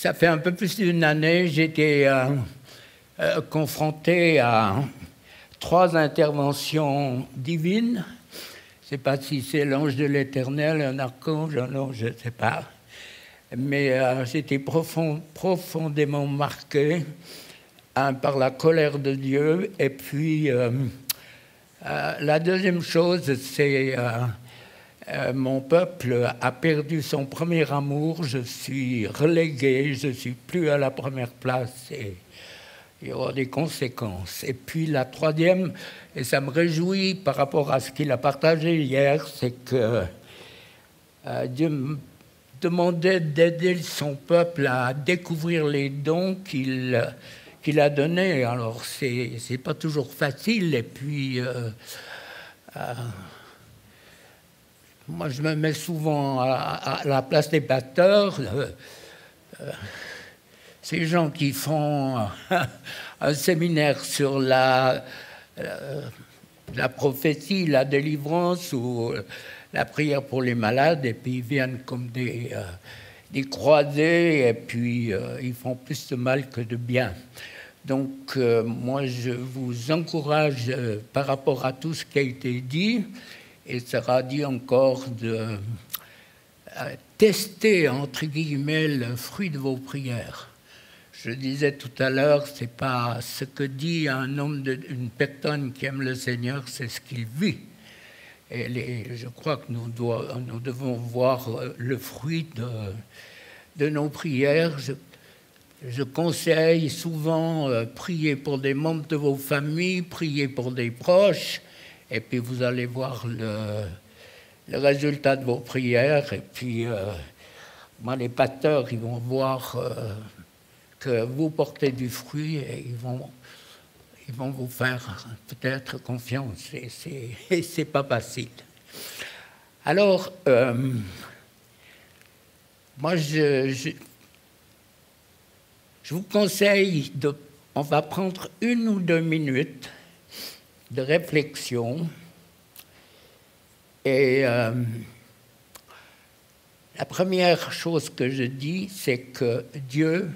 Ça fait un peu plus d'une année, j'étais confronté à 3 interventions divines. Je ne sais pas si c'est l'ange de l'Éternel, un archange, un ange, je ne sais pas. Mais j'étais profondément marqué par la colère de Dieu. Et puis, la deuxième chose, c'est mon peuple a perdu son premier amour. Je suis relégué, je ne suis plus à la première place. Et il y aura des conséquences. Et puis la troisième, et ça me réjouit par rapport à ce qu'il a partagé hier, c'est que Dieu me demandait d'aider son peuple à découvrir les dons qu'il a donnés. Alors, c'est pas toujours facile. Et puis, moi, je me mets souvent à la place des pasteurs. Ces gens qui font un séminaire sur la prophétie, la délivrance ou la prière pour les malades, et puis ils viennent comme des croisés, et puis ils font plus de mal que de bien. Donc moi, je vous encourage par rapport à tout ce qui a été dit, et sera dit encore de tester, entre guillemets, le fruit de vos prières. Je disais tout à l'heure, ce n'est pas ce que dit un homme, une personne qui aime le Seigneur, c'est ce qu'il vit. Et je crois que nous devons voir le fruit de nos prières. Je conseille souvent prier pour des membres de vos familles, prier pour des proches, et puis vous allez voir le résultat de vos prières. Et puis, moi, les pasteurs, ils vont voir que vous portez du fruit et ils vont vous faire peut-être confiance. Et c'est pas facile. Alors, moi, je vous conseille on va prendre 1 ou 2 minutes de réflexion. Et la première chose que je dis, c'est que Dieu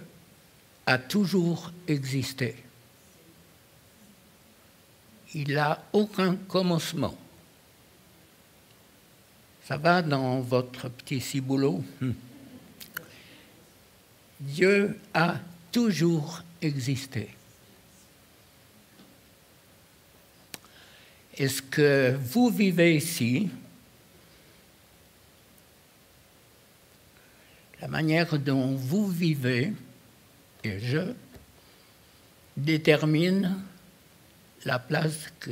a toujours existé. Il n'a aucun commencement. Ça va dans votre petit ciboulot? Dieu a toujours existé. Est-ce que vous vivez ici? La manière dont vous vivez, et je détermine la place que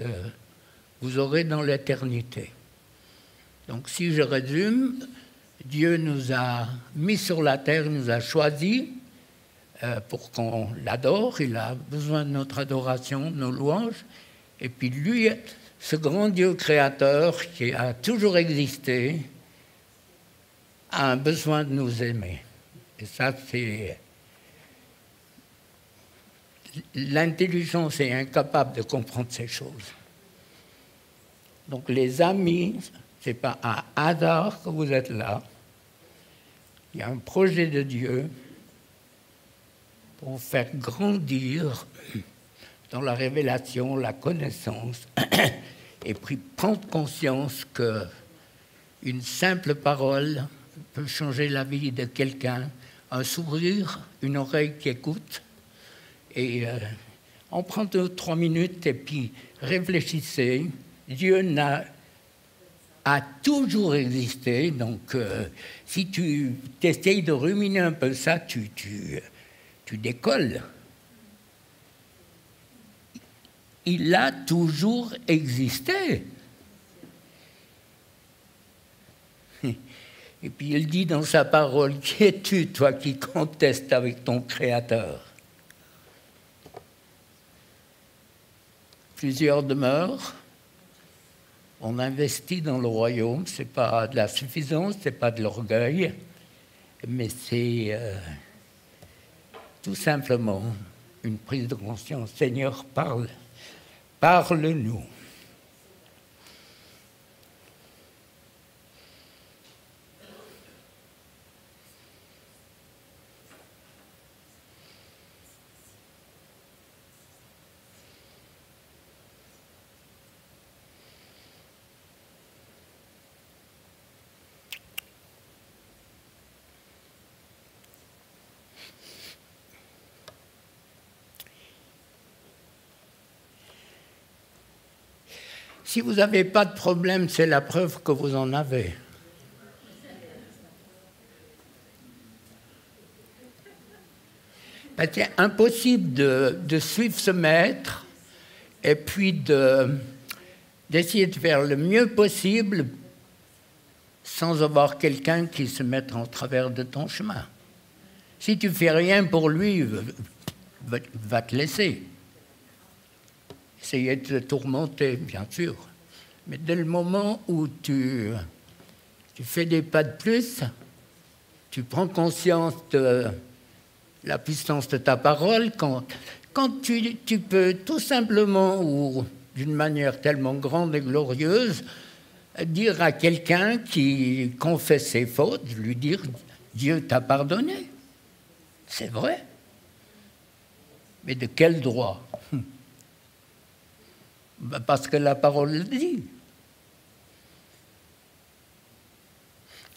vous aurez dans l'éternité. Donc si je résume, Dieu nous a mis sur la terre, nous a choisis pour qu'on l'adore. Il a besoin de notre adoration, de nos louanges. Et puis lui, ce grand Dieu créateur qui a toujours existé, a un besoin de nous aimer. Et ça, c'est... L'intelligence est incapable de comprendre ces choses. Donc les amis, ce n'est pas un hasard que vous êtes là. Il y a un projet de Dieu pour vous faire grandir dans la révélation, la connaissance, et puis prendre conscience qu'une simple parole peut changer la vie de quelqu'un, un sourire, une oreille qui écoute. Et on prend 2 ou 3 minutes et puis réfléchissez. Dieu a toujours existé, donc si tu essayes de ruminer un peu ça, tu décolles. Il a toujours existé. Et puis il dit dans sa parole, qui es-tu, toi qui contestes avec ton Créateur? Plusieurs demeures. On investit dans le royaume. Ce n'est pas de la suffisance, ce n'est pas de l'orgueil, mais c'est tout simplement une prise de conscience. Seigneur, parle-nous. Si vous n'avez pas de problème, c'est la preuve que vous en avez. C'est impossible de suivre ce maître et puis d'essayer de faire le mieux possible sans avoir quelqu'un qui se mette en travers de ton chemin. Si tu ne fais rien pour lui, va te laisser. Essayer de te tourmenter, bien sûr. Mais dès le moment où tu fais des pas de plus, tu prends conscience de la puissance de ta parole, quand tu peux tout simplement, ou d'une manière tellement grande et glorieuse, dire à quelqu'un qui confesse ses fautes, lui dire « Dieu t'a pardonné ». C'est vrai. Mais de quel droit? Parce que la parole le dit.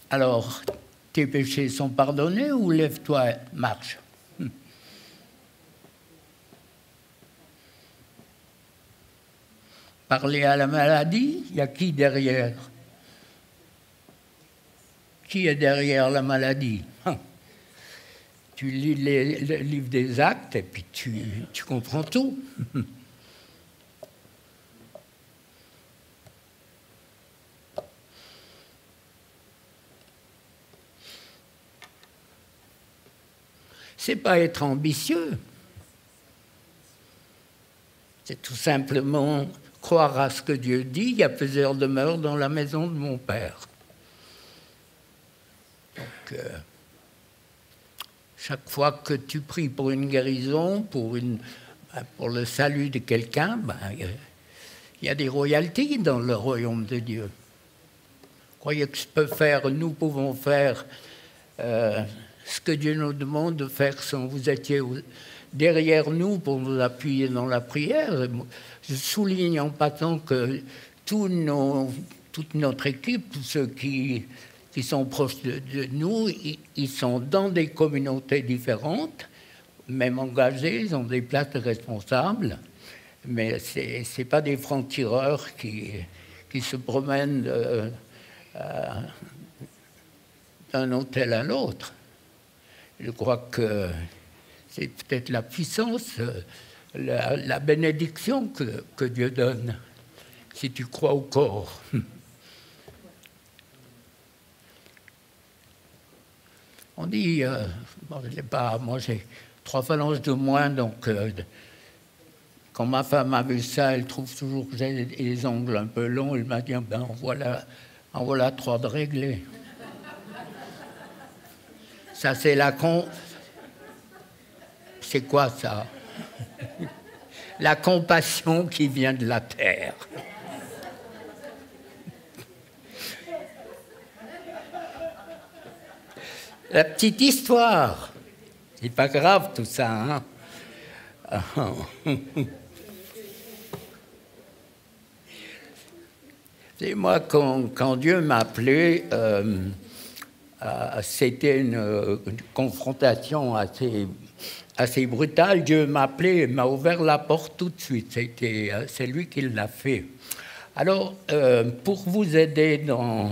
Alors, tes péchés sont pardonnés ou lève-toi, marche. Parler à la maladie, il y a qui derrière? Qui est derrière la maladie? Tu lis le livre des Actes et puis tu comprends tout. C'est pas être ambitieux. C'est tout simplement croire à ce que Dieu dit. Il y a plusieurs demeures dans la maison de mon Père. Donc, chaque fois que tu pries pour une guérison, pour le salut de quelqu'un, il y a des royalties dans le royaume de Dieu. Vous croyez que nous pouvons faire ce que Dieu nous demande de faire sans vous étiez derrière nous pour nous appuyer dans la prière. Je souligne en passant que toute notre équipe, tous ceux qui sont proches de nous, ils sont dans des communautés différentes, même engagés, ils ont des places de responsables, mais ce n'est pas des francs-tireurs qui se promènent d'un hôtel à l'autre. Je crois que c'est peut-être la puissance, la bénédiction que Dieu donne, si tu crois au corps. On dit, moi j'ai 3 phalanges de moins, donc quand ma femme a vu ça, elle trouve toujours que j'ai les ongles un peu longs, elle m'a dit, en voilà 3 de réglés. Ça, c'est c'est quoi ça? La compassion qui vient de la terre. La petite histoire. C'est pas grave tout ça, hein? Et moi, quand Dieu m'a appelé, c'était une confrontation assez brutale. Dieu m'a appelé et m'a ouvert la porte tout de suite. C'est lui qui l'a fait. Alors, pour vous aider dans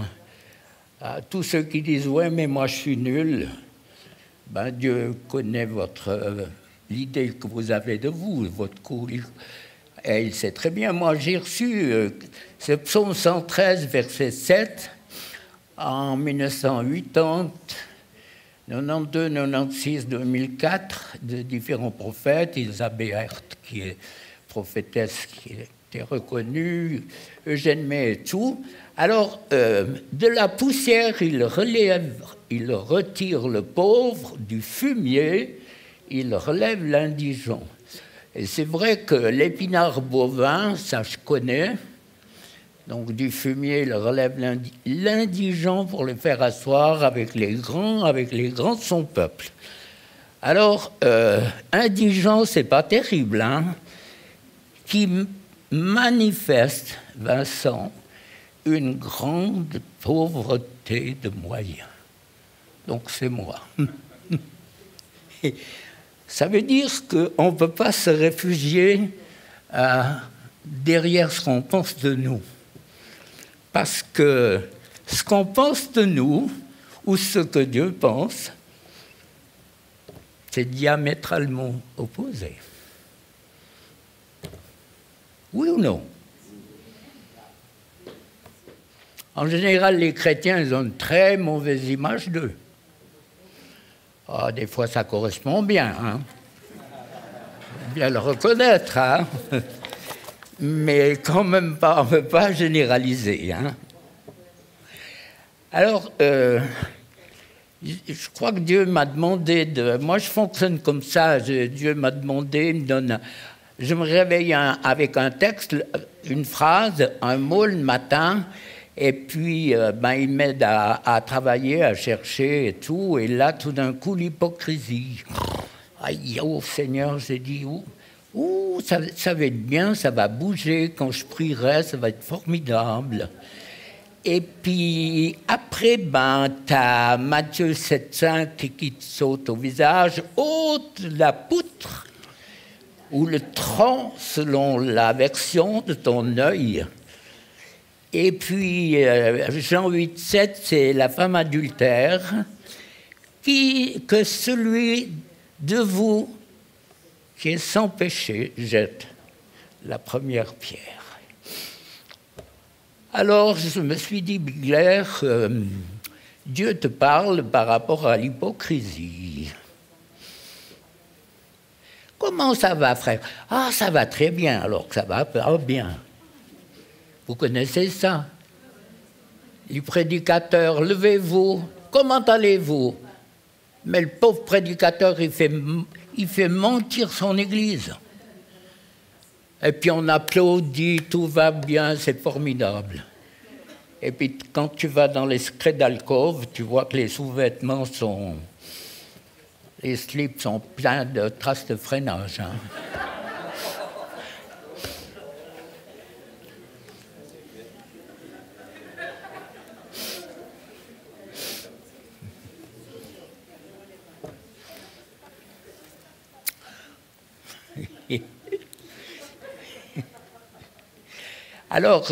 tous ceux qui disent « ouais, mais moi je suis nul », Dieu connaît l'idée que vous avez de vous, votre coup. Et il sait très bien. Moi, j'ai reçu ce psaume 113, verset 7, en 1980, 92, 96, 2004, de différents prophètes. Isabelle Herth, qui est prophétesse, qui était reconnue, Eugène May et tout. Alors, de la poussière, il retire le pauvre, du fumier, il relève l'indigent. Et c'est vrai que l'épinard bovin, ça je connais, donc du fumier, il relève l'indigent pour le faire asseoir avec les grands de son peuple. Alors, indigent, c'est pas terrible, hein, qui manifeste, Vincent, une grande pauvreté de moyens. Donc c'est moi. Ça veut dire qu'on ne peut pas se réfugier derrière ce qu'on pense de nous. Parce que ce qu'on pense de nous, ou ce que Dieu pense, c'est diamétralement opposé. Oui ou non? En général, les chrétiens, ils ont une très mauvaise image d'eux. Ah, des fois, ça correspond bien, hein? Bien le reconnaître, hein? Mais quand même pas, on ne peut pas généraliser, hein? Alors, je crois que Dieu m'a demandé de... Moi, je fonctionne comme ça. Dieu m'a demandé, il me donne... Je me réveille avec un texte, une phrase, un mot le matin, et puis il m'aide à travailler, à chercher et tout. Et là, tout d'un coup, l'hypocrisie. Aïe, oh Seigneur, j'ai dit, ça va être bien, ça va bouger. Quand je prierai, ça va être formidable. Et puis, après, t'as Matthieu 7,5 qui te saute au visage. Ôte la poutre ou le tronc, selon la version de ton œil. Et puis, Jean 8,7, c'est la femme adultère, que celui de vous qui est sans péché jette la première pierre. Alors, je me suis dit, Bigler, Dieu te parle par rapport à l'hypocrisie. Comment ça va, frère? Ah, ça va très bien, alors que ça va pas bien. Vous connaissez ça? Le prédicateur, levez-vous, comment allez-vous? Mais le pauvre prédicateur, il fait mentir son église. Et puis on applaudit, tout va bien, c'est formidable. Et puis quand tu vas dans les secrets d'alcôve, tu vois que les sous-vêtements sont... Les slips sont pleins de traces de freinage. Hein. Alors,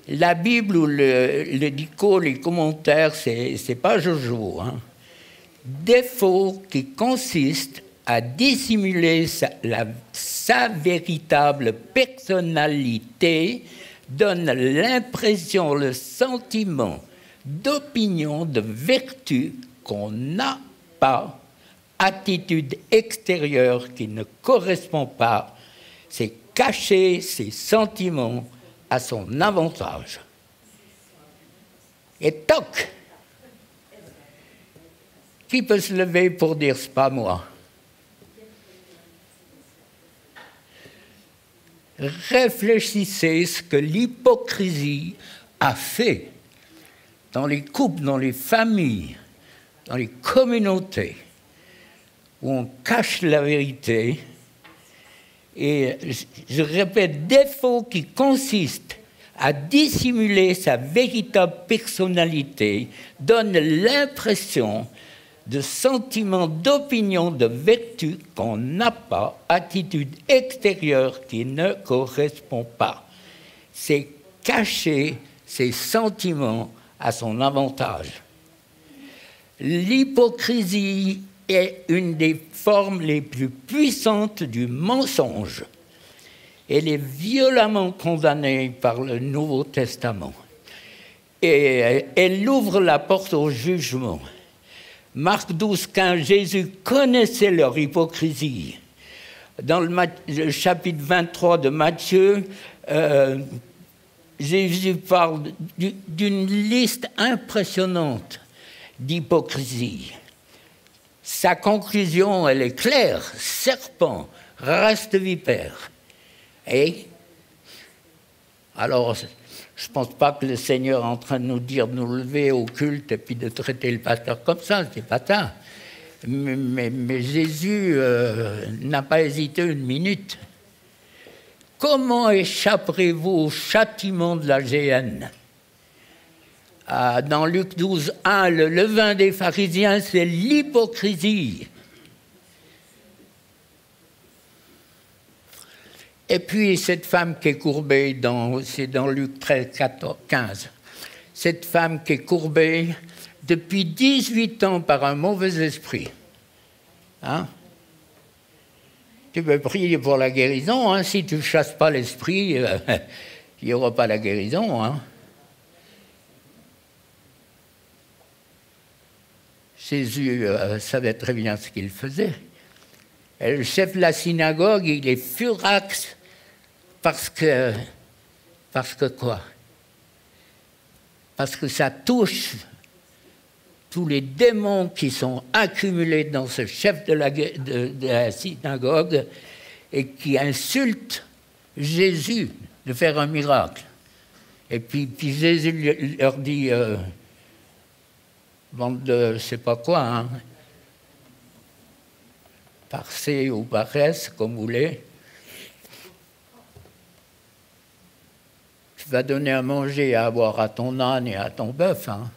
la Bible ou le dico, les commentaires, c'est pas Jojo. Hein. Défaut qui consiste à dissimuler sa véritable personnalité donne l'impression, le sentiment d'opinion, de vertu qu'on n'a pas, attitude extérieure qui ne correspond pas, c'est cacher ses sentiments à son avantage. Et toc! Qui peut se lever pour dire « c'est pas moi » ? Réfléchissez ce que l'hypocrisie a fait dans les couples, dans les familles, dans les communautés, où on cache la vérité. Et je répète, défaut qui consiste à dissimuler sa véritable personnalité donne l'impression de sentiments d'opinion, de vertu qu'on n'a pas, attitude extérieure qui ne correspond pas. C'est cacher ses sentiments à son avantage. L'hypocrisie est une des formes les plus puissantes du mensonge. Elle est violemment condamnée par le Nouveau Testament. Et elle ouvre la porte au jugement. Marc 12, 15, Jésus connaissait leur hypocrisie. Dans le chapitre 23 de Matthieu, Jésus parle d'une liste impressionnante d'hypocrisie. Sa conclusion, elle est claire. Serpent, race de vipère. Et alors, je ne pense pas que le Seigneur est en train de nous dire de nous lever au culte et puis de traiter le pasteur comme ça, c'est pas ça. Mais Jésus n'a pas hésité une minute. Comment échapperez-vous au châtiment de la géhenne ? Dans Luc 12, 1, le levain des pharisiens, c'est l'hypocrisie. Et puis cette femme qui est courbée, c'est dans Luc 13, 14, 15. Cette femme qui est courbée depuis 18 ans par un mauvais esprit. Hein? Tu peux prier pour la guérison, hein? Si tu ne chasses pas l'esprit, il n'y aura pas la guérison. Hein? Jésus savait très bien ce qu'il faisait. Et le chef de la synagogue, il est furax parce que quoi? Parce que ça touche tous les démons qui sont accumulés dans ce chef de la synagogue et qui insultent Jésus de faire un miracle. Et puis Jésus leur dit, bande de je ne sais pas quoi, hein, par C ou par S, comme vous voulez, tu vas donner à manger et à boire à ton âne et à ton bœuf. Hein.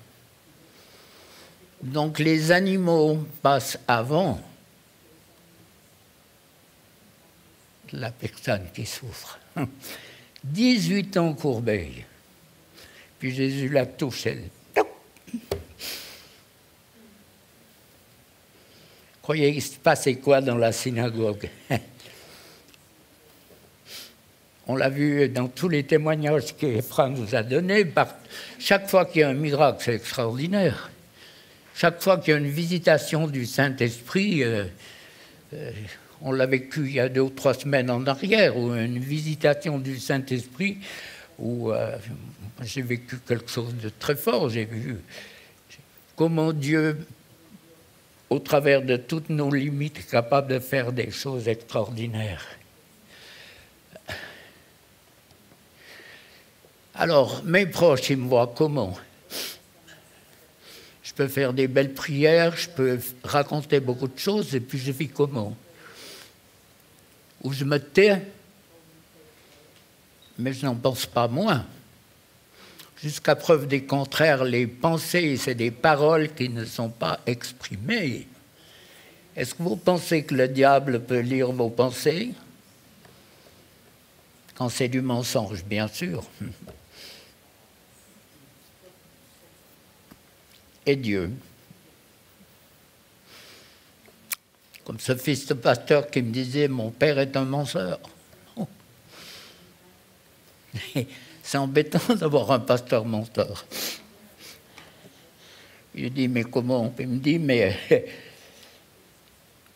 Donc les animaux passent avant la personne qui souffre. 18 ans courbés. Puis Jésus l'a touché. Croyez qu'il se passait quoi dans la synagogue? On l'a vu dans tous les témoignages qu'Ephraim nous a donnés. Chaque fois qu'il y a un miracle, c'est extraordinaire. Chaque fois qu'il y a une visitation du Saint-Esprit, on l'a vécu il y a 2 ou 3 semaines en arrière, ou une visitation du Saint-Esprit, où j'ai vécu quelque chose de très fort. J'ai vu comment Dieu, au travers de toutes nos limites, est capable de faire des choses extraordinaires. Alors, mes proches, ils me voient comment? Je peux faire des belles prières, je peux raconter beaucoup de choses, et puis je vis comment? Ou je me tais, mais je n'en pense pas moins. Jusqu'à preuve des contraires, les pensées, c'est des paroles qui ne sont pas exprimées. Est-ce que vous pensez que le diable peut lire vos pensées? Quand c'est du mensonge, bien sûr. Et Dieu. Comme ce fils de pasteur qui me disait « Mon père est un menteur ». C'est embêtant d'avoir un pasteur menteur. Je dis « Mais comment ?» Il me dit « Mais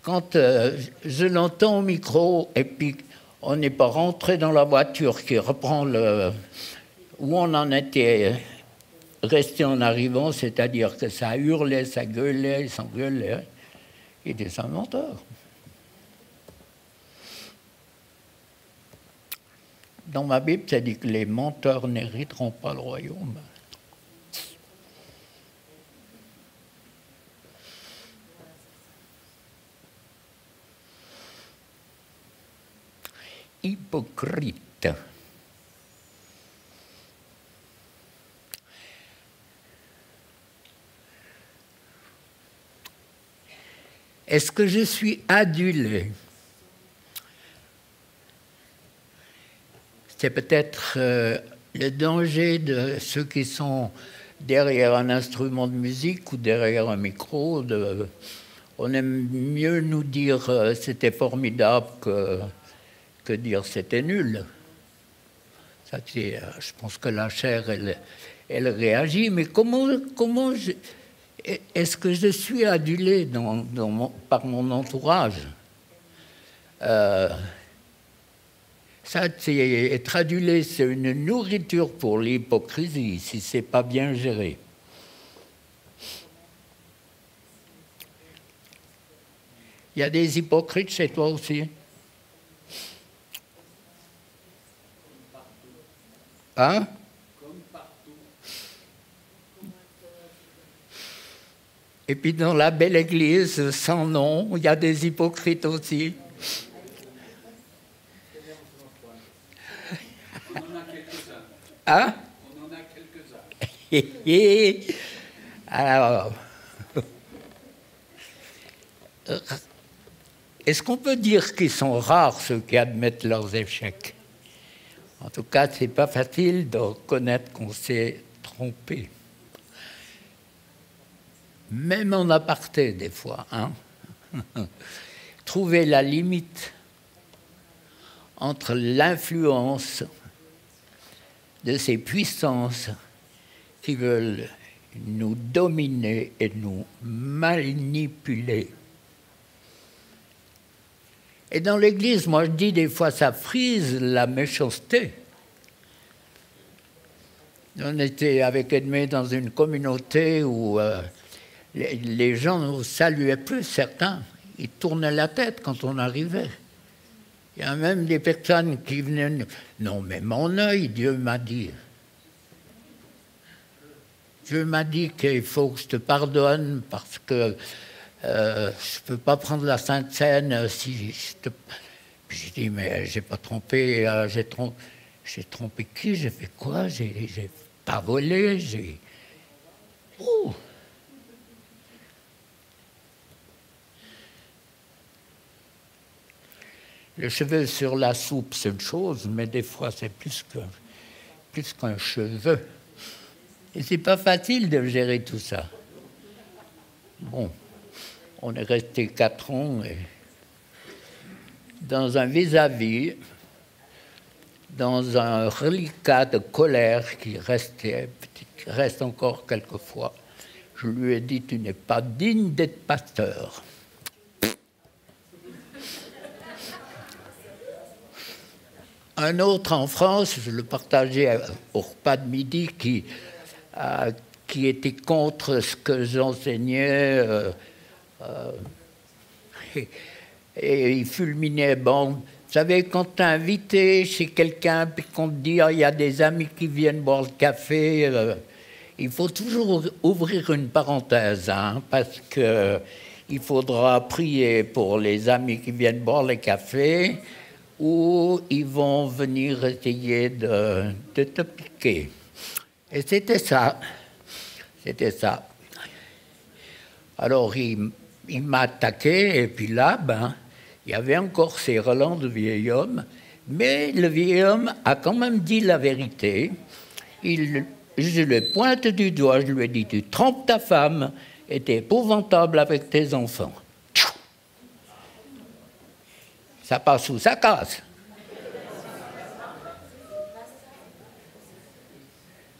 quand je l'entends au micro et puis on n'est pas rentré dans la voiture qui reprend où on en était resté en arrivant, c'est-à-dire que ça hurlait, ça gueulait, ça gueulait. » Il était un menteur. Dans ma Bible, ça dit que les menteurs n'hériteront pas le royaume. Hypocrite. Est-ce que je suis adulé? C'est peut-être le danger de ceux qui sont derrière un instrument de musique ou derrière un micro. On aime mieux nous dire c'était formidable que dire c'était nul. Ça, je pense que la chair, elle réagit. Mais comment est-ce que je suis adulé par mon entourage? Ça, être adulé, c'est une nourriture pour l'hypocrisie, si ce n'est pas bien géré. Il y a des hypocrites chez toi aussi? Hein? Et puis dans la belle église sans nom, il y a des hypocrites aussi. On en a quelques-uns. Hein? On en a quelques-uns. Alors, est-ce qu'on peut dire qu'ils sont rares ceux qui admettent leurs échecs? En tout cas, c'est pas facile de reconnaître qu'on s'est trompé. Même en aparté, des fois. Hein. Trouver la limite entre l'influence de ces puissances qui veulent nous dominer et nous manipuler. Et dans l'Église, moi je dis des fois, ça frise la méchanceté. On était avec Edmé dans une communauté où les gens ne nous saluaient plus, certains. Ils tournaient la tête quand on arrivait. Il y a même des personnes qui venaient... Non, mais mon œil, Dieu m'a dit. Dieu m'a dit qu'il faut que je te pardonne parce que je ne peux pas prendre la Sainte Seine si je te... Puis j'ai dit, mais j'ai pas trompé, j'ai trompé qui? J'ai fait quoi? J'ai pas volé, j'ai... Oh. Le cheveu sur la soupe, c'est une chose, mais des fois, c'est plus qu'un cheveu. Et c'est pas facile de gérer tout ça. Bon, on est resté 4 ans et dans un vis-à-vis, dans un reliquat de colère qui reste encore quelquefois. Je lui ai dit, tu n'es pas digne d'être pasteur. Un autre en France, je le partageais au repas de midi, qui était contre ce que j'enseignais et il fulminait. Bon, vous savez, quand tu es invité chez quelqu'un puis qu'on te dit il y a des amis qui viennent boire le café, il faut toujours ouvrir une parenthèse, hein, parce qu'il faudra prier pour les amis qui viennent boire le café ou ils vont venir essayer de te piquer. Et c'était ça. C'était ça. Alors, il m'a attaqué, et puis là, il y avait encore ces relents de vieil homme, mais le vieil homme a quand même dit la vérité. Je le pointe du doigt, je lui ai dit, tu trompes ta femme, et t'es épouvantable avec tes enfants. Ça passe ou ça casse.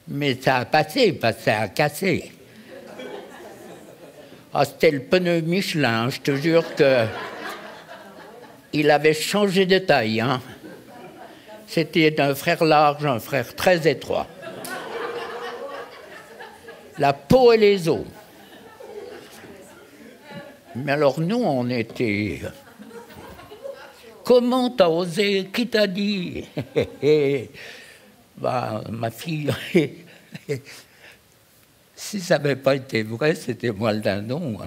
Mais ça a passé, parce que ça a cassé. Ah, c'était le pneu Michelin, je te jure que... Il avait changé de taille, hein. C'était d'un frère large, un frère très étroit. La peau et les os. Mais alors nous, on était... Comment t'as osé? Qui t'a dit? Ma fille... Si ça n'avait pas été vrai, c'était moi le dindon.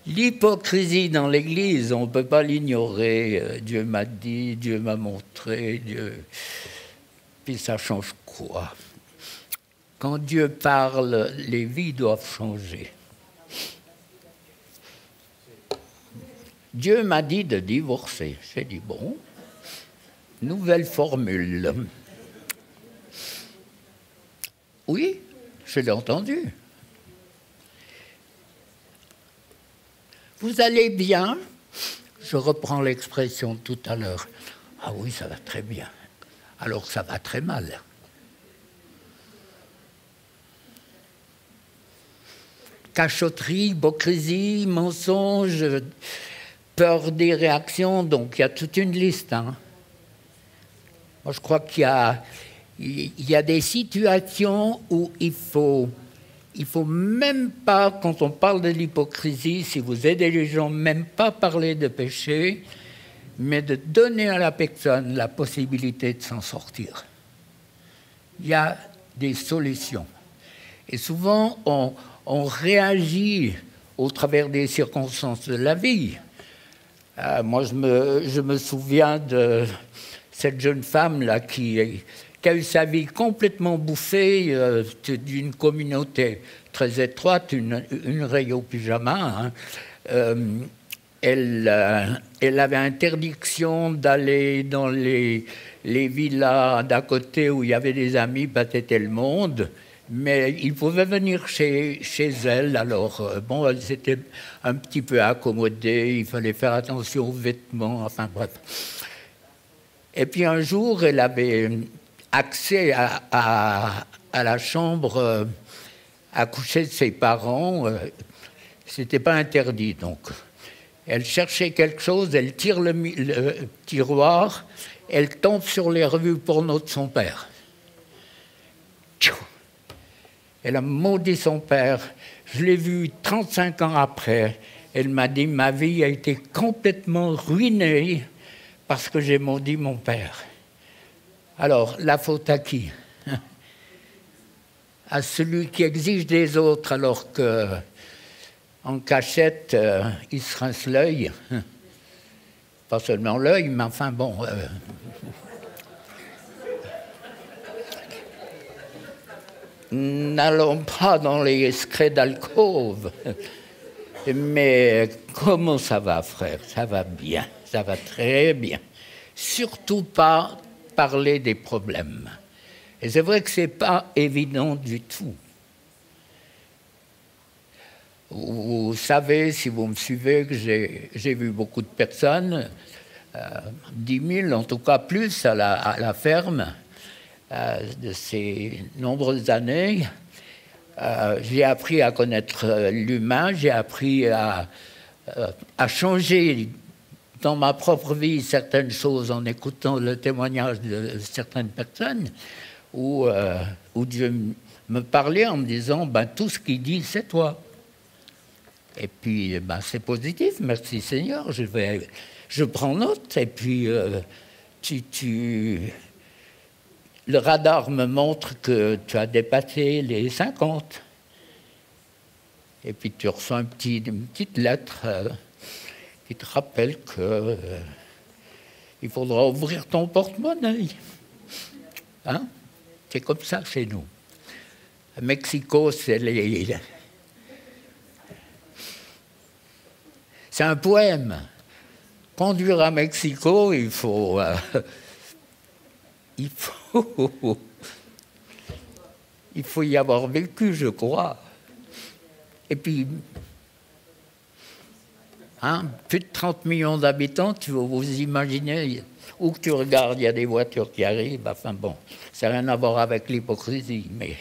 L'hypocrisie dans l'Église, on ne peut pas l'ignorer. Dieu m'a dit, Dieu m'a montré, Dieu... Puis ça change quoi? Quand Dieu parle, les vies doivent changer. Dieu m'a dit de divorcer. J'ai dit, bon, nouvelle formule. Oui, je l'ai entendu. Vous allez bien? Je reprends l'expression de tout à l'heure. Ah oui, ça va très bien. Alors ça va très mal. Cachotterie, hypocrisie, mensonge, peur des réactions, donc il y a toute une liste. Hein. Moi, je crois qu'il y a des situations où il faut même pas, quand on parle de l'hypocrisie, si vous aidez les gens, même pas parler de péché, mais de donner à la personne la possibilité de s'en sortir. Il y a des solutions. Et souvent, on réagit au travers des circonstances de la vie. Moi, je me souviens de cette jeune femme-là qui a eu sa vie complètement bouffée d'une communauté très étroite, une rayon au pyjama, hein, elle avait interdiction d'aller dans les villas d'à côté où il y avait des amis, c'était le monde, mais il pouvait venir chez elle. Alors, bon, elle s'était un petit peu accommodée, il fallait faire attention aux vêtements, enfin bref. Et puis un jour, elle avait accès à la chambre à coucher de ses parents. C'était pas interdit, donc. Elle cherchait quelque chose, elle tire le tiroir, elle tombe sur les revues porno de son père. Elle a maudit son père. Je l'ai vu 35 ans après. Elle m'a dit, ma vie a été complètement ruinée parce que j'ai maudit mon père. Alors, la faute à qui? À celui qui exige des autres alors que, en cachette, il se rince l'œil. Pas seulement l'œil, mais enfin bon. N'allons pas dans les secrets d'alcôve. Mais comment ça va, frère? Ça va bien, ça va très bien. Surtout pas parler des problèmes. Et c'est vrai que ce n'est pas évident du tout. Vous savez, si vous me suivez, que j'ai vu beaucoup de personnes, 10 000 en tout cas plus à la ferme, de ces nombreuses années. J'ai appris à connaître l'humain, j'ai appris à changer dans ma propre vie certaines choses en écoutant le témoignage de certaines personnes où Dieu me parlait en me disant tout ce qu'il dit, c'est toi. Et puis c'est positif, merci Seigneur, je prends note. Et puis le radar me montre que tu as dépassé les 50. Et puis tu reçois une petite lettre qui te rappelle que il faudra ouvrir ton porte-monnaie. Hein? C'est comme ça chez nous. À Mexico, c'est un poème. Conduire à Mexico, il faut y avoir vécu, je crois. Et puis, plus de 30 millions d'habitants, vous imaginez, où que tu regardes, il y a des voitures qui arrivent. Enfin bon, ça n'a rien à voir avec l'hypocrisie. Mais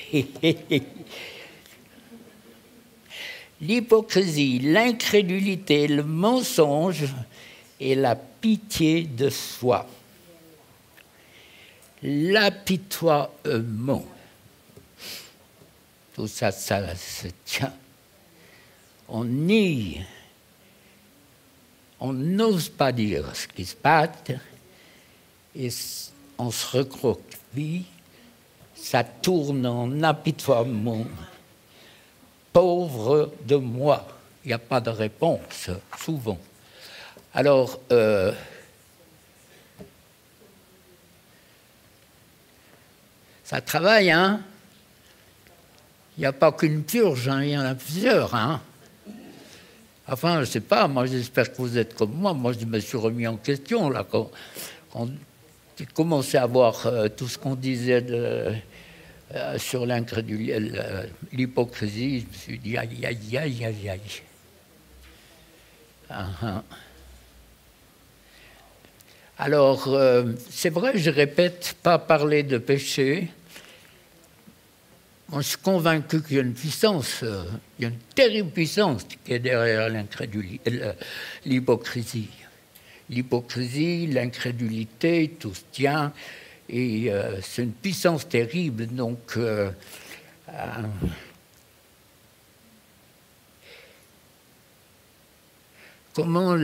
l'hypocrisie, l'incrédulité, le mensonge et la pitié de soi. L'apitoiement. Tout ça, ça se tient. On nie. On n'ose pas dire ce qui se passe et on se recroqueville. Ça tourne en apitoiement. Pauvre de moi. Il n'y a pas de réponse, souvent. Alors, ça travaille, hein? Il n'y a pas qu'une purge, hein, il y en a plusieurs, hein? Enfin, je ne sais pas, moi j'espère que vous êtes comme moi. Moi, je me suis remis en question, là, quand j'ai commencé à voir tout ce qu'on disait sur l'incrédulité, l'hypocrisie. Je me suis dit, aïe, aïe, aïe, aïe, aïe. Alors, c'est vrai, je répète, pas parler de péché. Moi, je suis convaincu qu'il y a une puissance, il y a une terrible puissance qui est derrière l'hypocrisie. L'hypocrisie, l'incrédulité, tout se tient, et c'est une puissance terrible. Donc, comment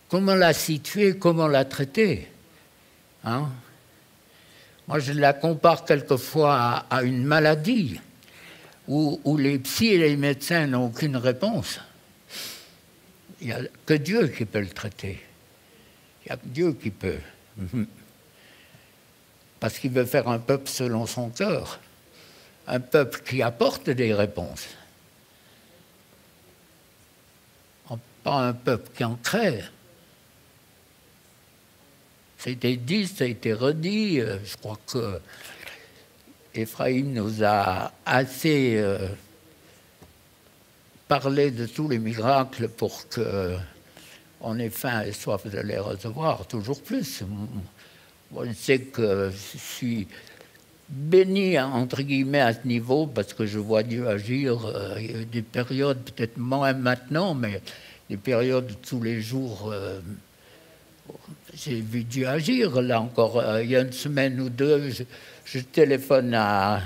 la situer, comment la traiter, hein? Moi, je la compare quelquefois à une maladie où les psys et les médecins n'ont aucune réponse. Il n'y a que Dieu qui peut le traiter. Il n'y a que Dieu qui peut. Parce qu'il veut faire un peuple selon son cœur. Un peuple qui apporte des réponses. pas un peuple qui en crée. Ça a été dit, ça a été redit. Je crois que Ephraïm nous a assez parlé de tous les miracles pour qu'on ait faim et soif de les recevoir, toujours plus. Moi, je sais que je suis béni, entre guillemets, à ce niveau, parce que je vois Dieu agir. Il y a eu des périodes, peut-être moins maintenant, mais des périodes où tous les jours, j'ai vu Dieu agir. Là encore, il y a une semaine ou deux, je téléphone à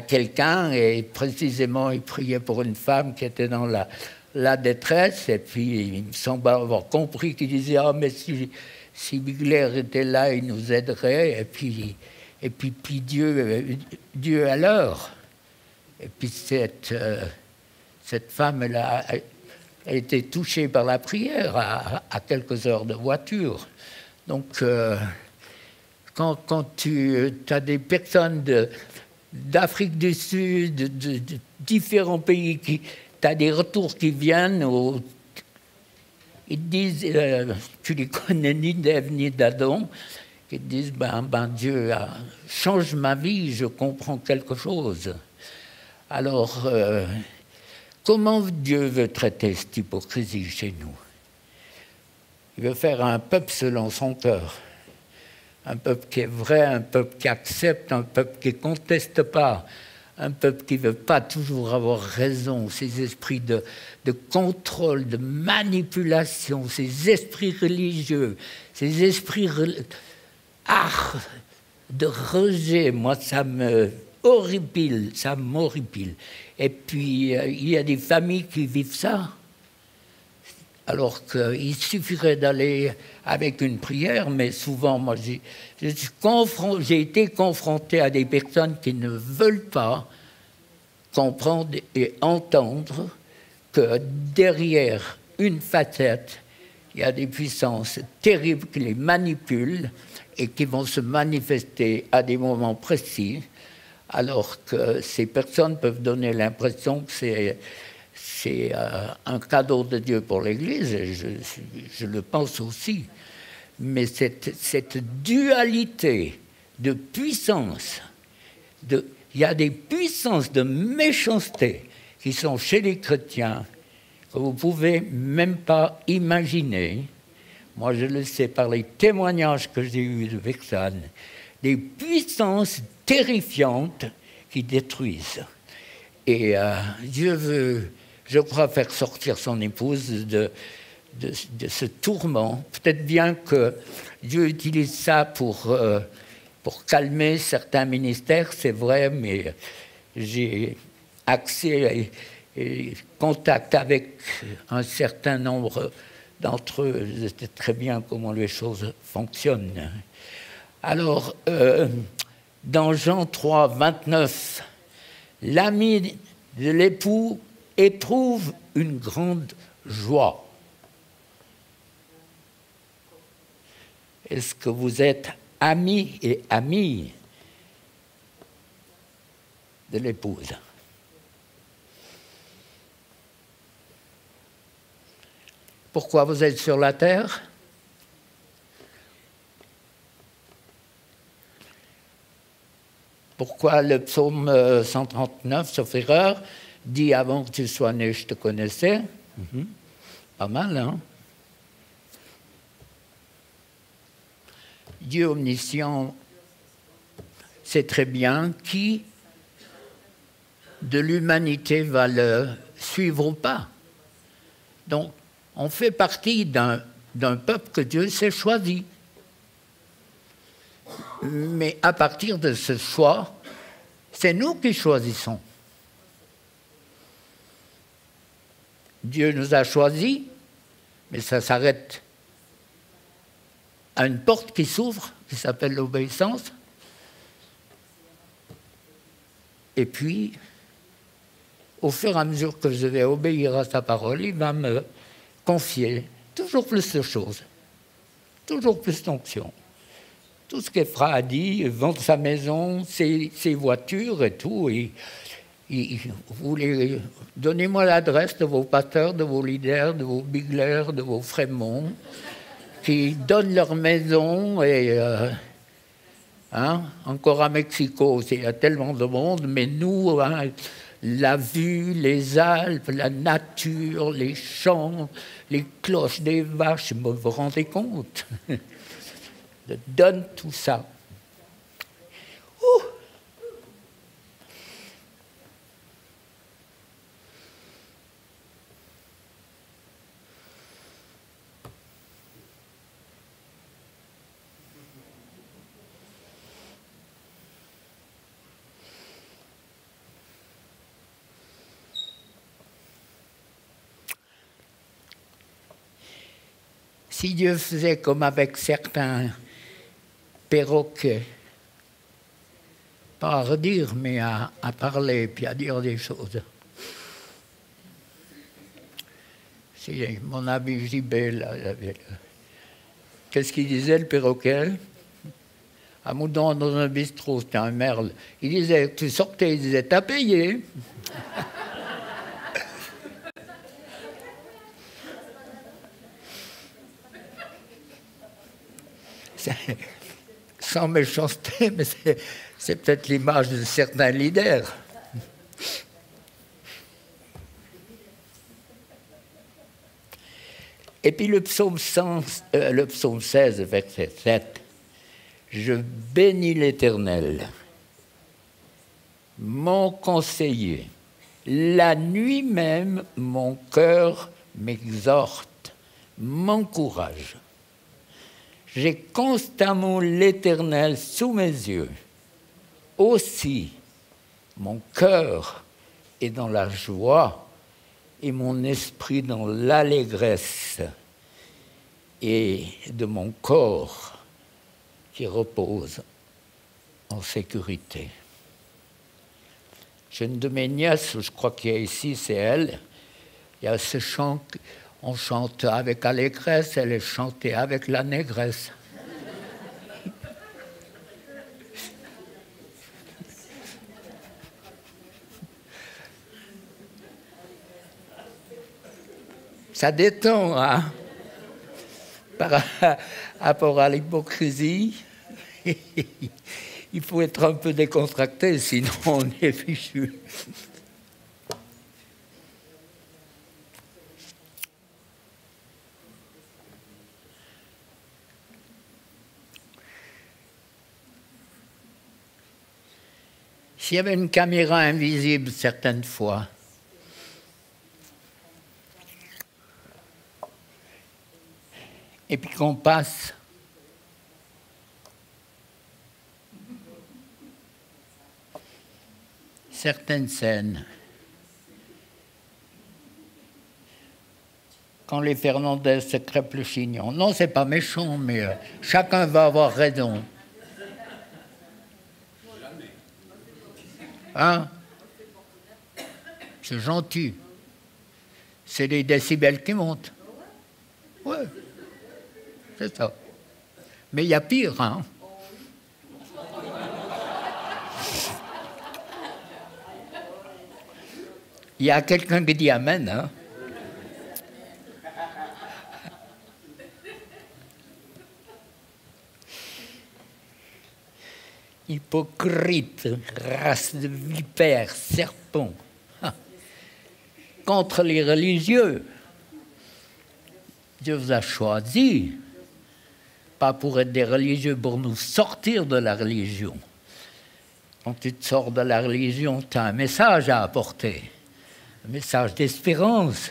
quelqu'un et précisément, il priait pour une femme qui était dans la détresse. Et puis, il me semble avoir compris qu'il disait « Ah, mais si Bigler était là, il nous aiderait. » Et puis Dieu à l'heure. Et puis cette femme, elle a été touchée par la prière à quelques heures de voiture. Donc, quand tu as des personnes d'Afrique du Sud, de différents pays, tu as des retours qui viennent, ils te disent, tu les connais ni d'Ève ni d'Adam, ils te disent, Dieu change ma vie, je comprends quelque chose. Alors, comment Dieu veut traiter cette hypocrisie chez nous? Il veut faire un peuple selon son cœur. Un peuple qui est vrai, un peuple qui accepte, un peuple qui ne conteste pas, un peuple qui ne veut pas toujours avoir raison, ces esprits de contrôle, de manipulation, ces esprits religieux, ces esprits de rejet. Moi, ça m'horripile. Et puis, il y a des familles qui vivent ça. Alors qu'il suffirait d'aller avec une prière, mais souvent, moi, j'ai été confronté à des personnes qui ne veulent pas comprendre et entendre que derrière une facette, il y a des puissances terribles qui les manipulent et qui vont se manifester à des moments précis, alors que ces personnes peuvent donner l'impression que c'est un cadeau de Dieu pour l'Église, et je le pense aussi. Mais cette dualité de puissance, il y a des puissances de méchanceté qui sont chez les chrétiens que vous ne pouvez même pas imaginer. Moi, je le sais par les témoignages que j'ai eus de Vexane, des puissances terrifiantes qui détruisent. Et Dieu veut, je crois, faire sortir son épouse de ce tourment. Peut-être bien que Dieu utilise ça pour calmer certains ministères, c'est vrai, mais j'ai accès et contact avec un certain nombre d'entre eux. Je sais très bien comment les choses fonctionnent. Alors, dans Jean 3, 29, l'ami de l'époux éprouve une grande joie. Est-ce que vous êtes amis et amies de l'épouse? Pourquoi vous êtes sur la terre? Pourquoi le psaume 139, sauf erreur, dit « Avant que tu sois né, je te connaissais ». Pas mal, hein? Dieu omniscient sait très bien qui de l'humanité va le suivre ou pas. Donc, on fait partie d'un peuple que Dieu s'est choisi. Mais à partir de ce choix, c'est nous qui choisissons. Dieu nous a choisis, mais ça s'arrête à une porte qui s'ouvre, qui s'appelle l'obéissance. Et puis, au fur et à mesure que je vais obéir à sa parole, il va me confier toujours plus de choses, toujours plus d'onction. Tout ce qu'Ephra a dit, vendre sa maison, ses voitures et tout, et Donnez-moi l'adresse de vos pasteurs, de vos leaders, de vos biglers, de vos frémonts, qui donnent leur maison et... encore à Mexico, il y a tellement de monde, mais nous, la vue, les Alpes, la nature, les champs, les cloches des vaches, vous vous rendez compte? Je donne tout ça. Ouh. Si Dieu faisait comme avec certains perroquets, pas à redire, mais à parler, puis à dire des choses. C'est mon ami JB, là. Qu'est-ce qu'il disait, le perroquet? À Moudon, dans un bistrot, c'était un merle. Il disait, tu sortais, il disait, t'as payé. Sans méchanceté, mais c'est peut-être l'image de certains leaders. Et puis le psaume 16, verset 7. Je bénis l'Éternel, mon conseiller. La nuit même, mon cœur m'exhorte, m'encourage. J'ai constamment l'Éternel sous mes yeux. Aussi, mon cœur est dans la joie et mon esprit dans l'allégresse et de mon corps qui repose en sécurité. J'ai une de mes nièces, je crois qu'il y a ici, c'est elle. Il y a ce chant, on chante avec allégresse, elle est chantée avec la négresse. Ça détend, hein? Par rapport à l'hypocrisie, il faut être un peu décontracté, sinon on est fichu. S'il y avait une caméra invisible certaines fois, et puis qu'on passe certaines scènes, quand les Fernandez se crêpent le chignon. Non, c'est pas méchant, mais chacun va avoir raison. Hein? C'est gentil. C'est les décibels qui montent. Ouais. C'est ça. Mais il y a pire, hein? Il y a quelqu'un qui dit Amen, hein? Hypocrite, race de vipères, serpents, contre les religieux. Dieu vous a choisi, pas pour être des religieux, pour nous sortir de la religion. Quand tu te sors de la religion, tu as un message à apporter, un message d'espérance,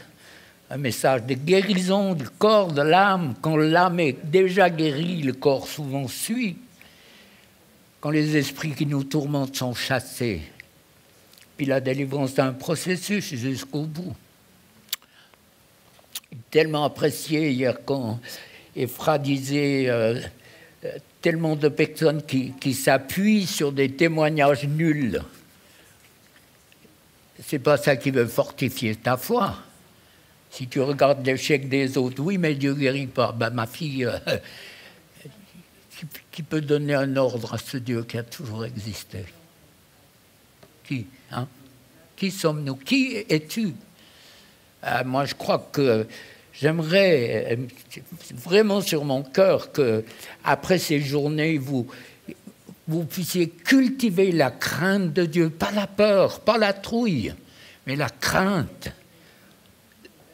un message de guérison du corps, de l'âme. Quand l'âme est déjà guérie, le corps souvent suit. Quand les esprits qui nous tourmentent sont chassés, puis la délivrance d'un processus jusqu'au bout. Tellement apprécié hier quand Ephra disait tellement de personnes qui s'appuient sur des témoignages nuls. C'est pas ça qui veut fortifier ta foi. Si tu regardes l'échec des autres, oui, mais Dieu guérit pas. Ben, ma fille, qui peut donner un ordre à ce Dieu qui a toujours existé? Qui, hein? Qui sommes-nous? Qui es-tu? Moi, je crois que j'aimerais vraiment sur mon cœur que, après ces journées, vous puissiez cultiver la crainte de Dieu, pas la peur, pas la trouille, mais la crainte,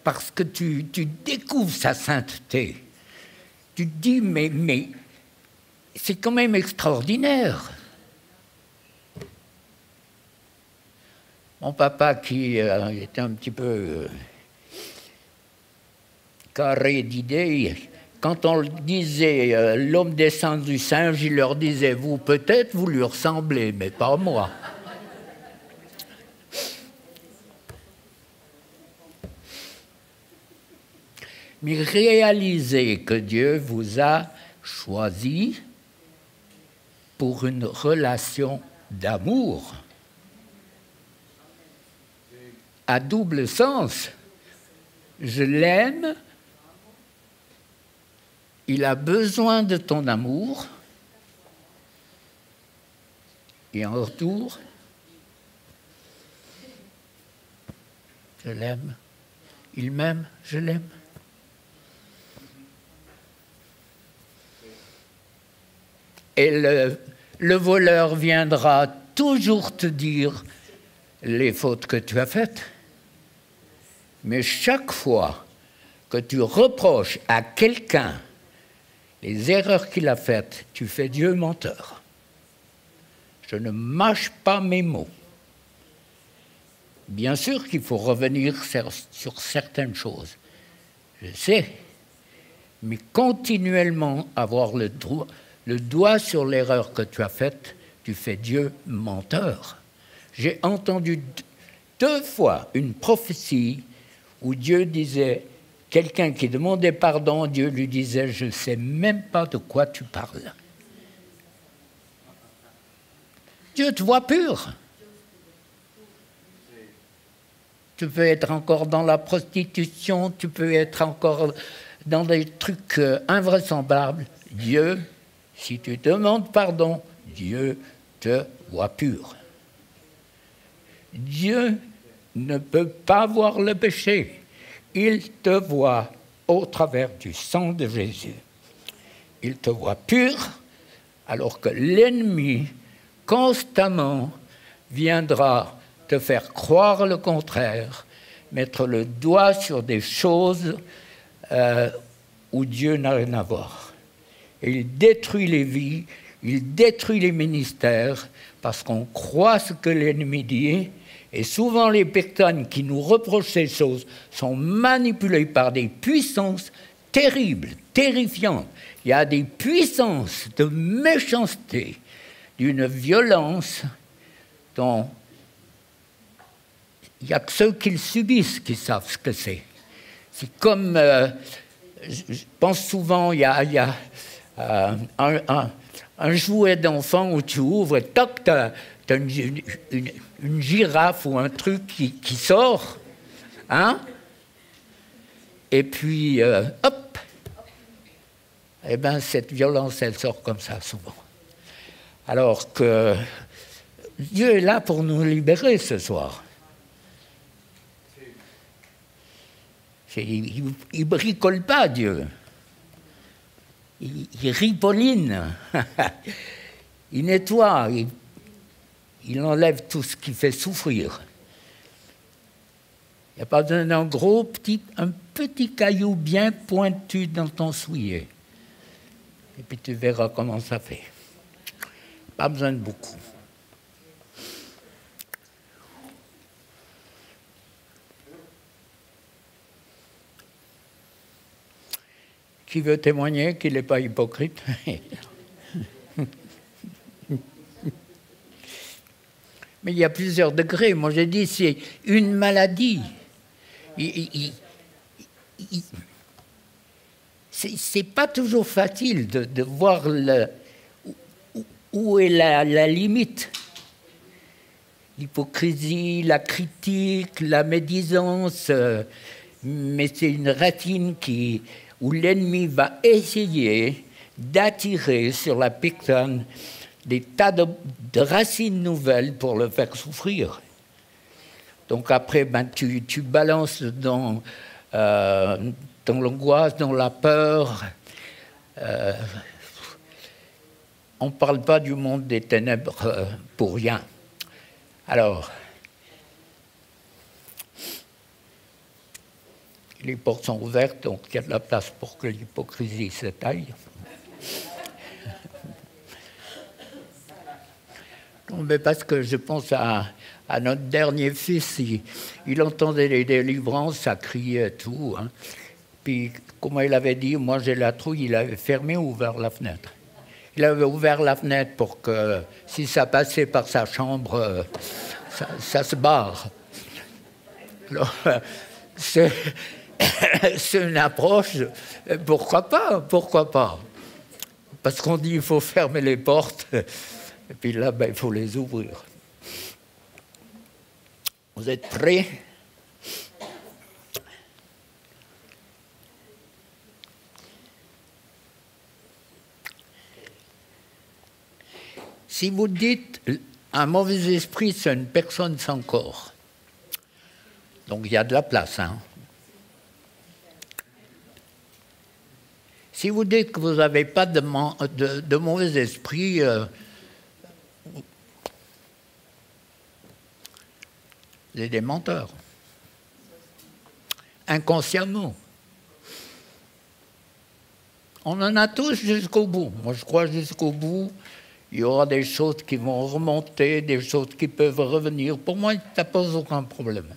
parce que tu découvres sa sainteté. Tu te dis, mais c'est quand même extraordinaire. Mon papa, qui était un petit peu carré d'idées, quand on disait l'homme descend du singe, il leur disait, vous peut-être, vous lui ressemblez, mais pas moi. Mais réalisez que Dieu vous a choisi pour une relation d'amour à double sens. Je l'aime, il a besoin de ton amour, et en retour, je l'aime, il m'aime, je l'aime. Et le voleur viendra toujours te dire les fautes que tu as faites. Mais chaque fois que tu reproches à quelqu'un les erreurs qu'il a faites, tu fais Dieu menteur. Je ne mâche pas mes mots. Bien sûr qu'il faut revenir sur certaines choses. Je sais. Mais continuellement avoir le doigt sur l'erreur que tu as faite, tu fais Dieu menteur. J'ai entendu 2 fois une prophétie où Dieu disait, quelqu'un qui demandait pardon, Dieu lui disait, je ne sais même pas de quoi tu parles. Dieu te voit pur. Tu peux être encore dans la prostitution, tu peux être encore dans des trucs invraisemblables. Dieu, si tu demandes pardon, Dieu te voit pur. Dieu ne peut pas voir le péché. Il te voit au travers du sang de Jésus. Il te voit pur, alors que l'ennemi, constamment, viendra te faire croire le contraire, mettre le doigt sur des choses où Dieu n'a rien à voir. Et il détruit les vies, il détruit les ministères, parce qu'on croit ce que l'ennemi dit. Et souvent, les personnes qui nous reprochent ces choses sont manipulées par des puissances terribles, terrifiantes. Il y a des puissances de méchanceté, d'une violence dont il n'y a que ceux qui le subissent qui savent ce que c'est. C'est comme, je pense souvent, il y a un jouet d'enfant où tu ouvres et toc, t'as une girafe ou un truc qui sort, hein? Et puis, hop, eh bien, cette violence, elle sort comme ça, souvent. Alors que Dieu est là pour nous libérer ce soir. Il ne bricole pas, Dieu. Il ripolline. Il nettoie. Il enlève tout ce qui fait souffrir. Il n'y a pas besoin d'un un petit caillou bien pointu dans ton soulier. Et puis tu verras comment ça fait. Pas besoin de beaucoup. Qui veut témoigner qu'il n'est pas hypocrite? Mais il y a plusieurs degrés. Moi, j'ai dit, c'est une maladie. C'est pas toujours facile de voir où est la limite. L'hypocrisie, la critique, la médisance, mais c'est une racine où l'ennemi va essayer d'attirer sur la personne des tas de racines nouvelles pour le faire souffrir. Donc après, ben, tu balances dans l'angoisse, dans la peur. On ne parle pas du monde des ténèbres pour rien. Alors, les portes sont ouvertes, donc il y a de la place pour que l'hypocrisie s'étaille. Non, mais parce que je pense à notre dernier fils, il entendait les délivrances, ça criait tout. Hein. Puis, comme il avait dit, moi j'ai la trouille, il avait fermé ou ouvert la fenêtre. Il avait ouvert la fenêtre pour que, si ça passait par sa chambre, ça se barre. Alors, c'est une approche, pourquoi pas. Parce qu'on dit qu'il faut fermer les portes, et puis là, ben, il faut les ouvrir. Vous êtes prêts? Si vous dites un mauvais esprit, c'est une personne sans corps. Donc il y a de la place. Hein. Si vous dites que vous n'avez pas de mauvais esprit, vous êtes des menteurs. Inconsciemment. On en a tous jusqu'au bout. Moi, je crois jusqu'au bout. Il y aura des choses qui vont remonter, des choses qui peuvent revenir. Pour moi, ça ne pose aucun problème.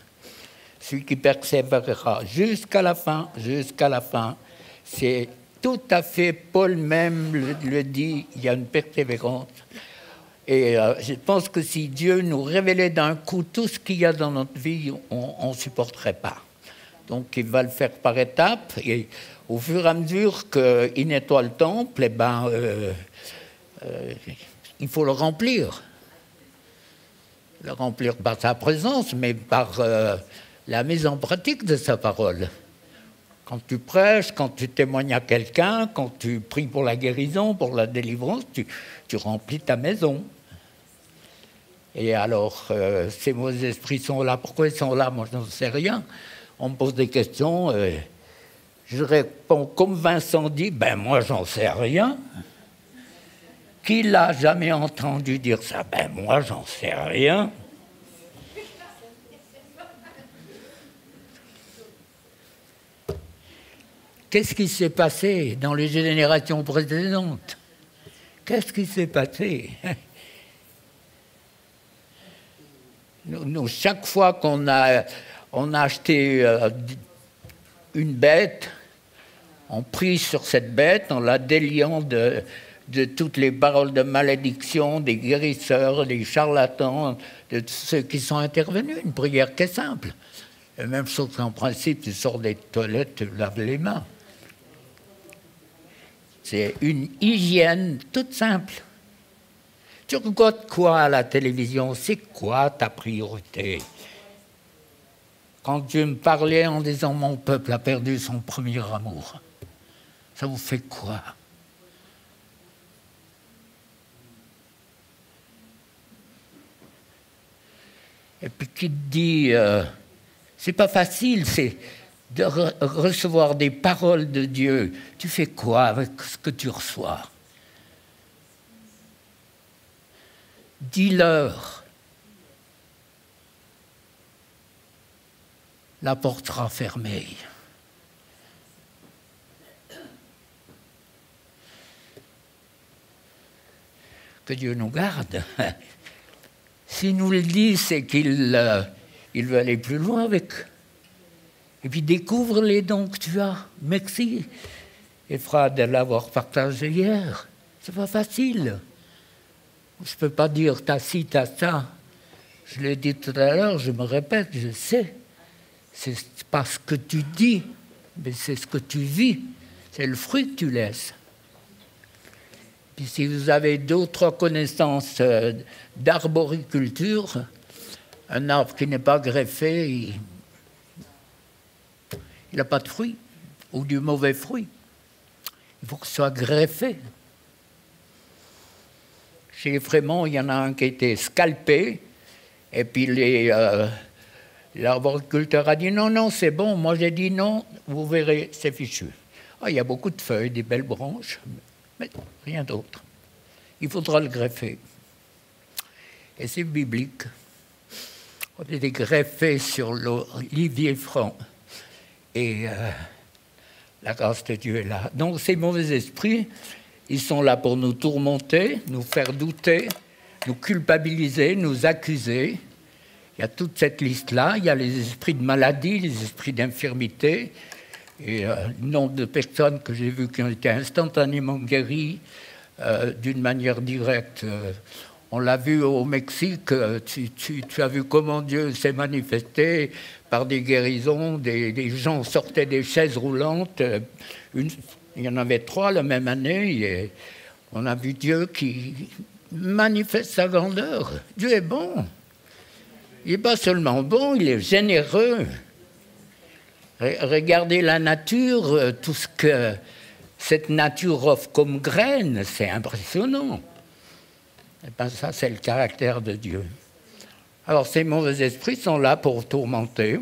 Celui qui persévérera jusqu'à la fin, c'est tout à fait, Paul même le dit, il y a une persévérance. Et je pense que si Dieu nous révélait d'un coup tout ce qu'il y a dans notre vie, on ne supporterait pas. Donc il va le faire par étapes, et au fur et à mesure qu'il nettoie le temple, eh ben, il faut le remplir. Le remplir par sa présence, mais par la mise en pratique de sa parole. Quand tu prêches, quand tu témoignes à quelqu'un, quand tu pries pour la guérison, pour la délivrance, tu remplis ta maison. Et alors, ces mauvais esprits sont là. Pourquoi ils sont là? Moi, je n'en sais rien. On me pose des questions. Je réponds comme Vincent dit, ben moi, j'en sais rien. Qui l'a jamais entendu dire ça? Ben moi, j'en sais rien. Qu'est-ce qui s'est passé dans les générations précédentes? Qu'est-ce qui s'est passé? Nous, chaque fois qu'on a acheté une bête, on prie sur cette bête en la déliant de toutes les paroles de malédiction, des guérisseurs, des charlatans, de tous ceux qui sont intervenus. Une prière qui est simple. Et même chose qu'en principe, tu sors des toilettes, tu laves les mains. C'est une hygiène toute simple. Tu regardes quoi à la télévision? C'est quoi ta priorité? Quand Dieu me parlait en disant « Mon peuple a perdu son premier amour », ça vous fait quoi? Et puis qui te dit c'est pas facile, c'est de recevoir des paroles de Dieu. Tu fais quoi avec ce que tu reçois? Dis-leur. La porte sera fermée. Que Dieu nous garde. S'il nous le dit, c'est qu'il veut aller plus loin avec. Et puis découvre les dons que tu as. Merci, Ephra, de l'avoir partagé hier. C'est pas facile. Je ne peux pas dire t'as ci, t'as ça. Je l'ai dit tout à l'heure, je me répète, je sais. C'est pas ce que tu dis, mais c'est ce que tu vis. C'est le fruit que tu laisses. Puis si vous avez d'autres connaissances d'arboriculture, un arbre qui n'est pas greffé, il n'a pas de fruit, ou du mauvais fruit. Il faut que ce soit greffé. Chez les Frémonts, il y en a un qui a été scalpé, et puis L'arboriculteur a dit non, non, c'est bon. Moi, j'ai dit non, vous verrez, c'est fichu. Ah, il y a beaucoup de feuilles, des belles branches, mais rien d'autre. Il faudra le greffer. Et c'est biblique. On était greffé sur l'olivier franc. Et la grâce de Dieu est là. Donc ces mauvais esprits, ils sont là pour nous tourmenter, nous faire douter, nous culpabiliser, nous accuser. Il y a toute cette liste-là. Il y a les esprits de maladie, les esprits d'infirmité. Et le nombre de personnes que j'ai vues qui ont été instantanément guéries d'une manière directe. On l'a vu au Mexique, tu as vu comment Dieu s'est manifesté par des guérisons, des gens sortaient des chaises roulantes. Il y en avait 3 la même année. Et on a vu Dieu qui manifeste sa grandeur. Dieu est bon. Il n'est pas seulement bon, il est généreux. Regardez la nature, tout ce que cette nature offre comme graines, c'est impressionnant. Et bien ça, c'est le caractère de Dieu. Alors ces mauvais esprits sont là pour tourmenter,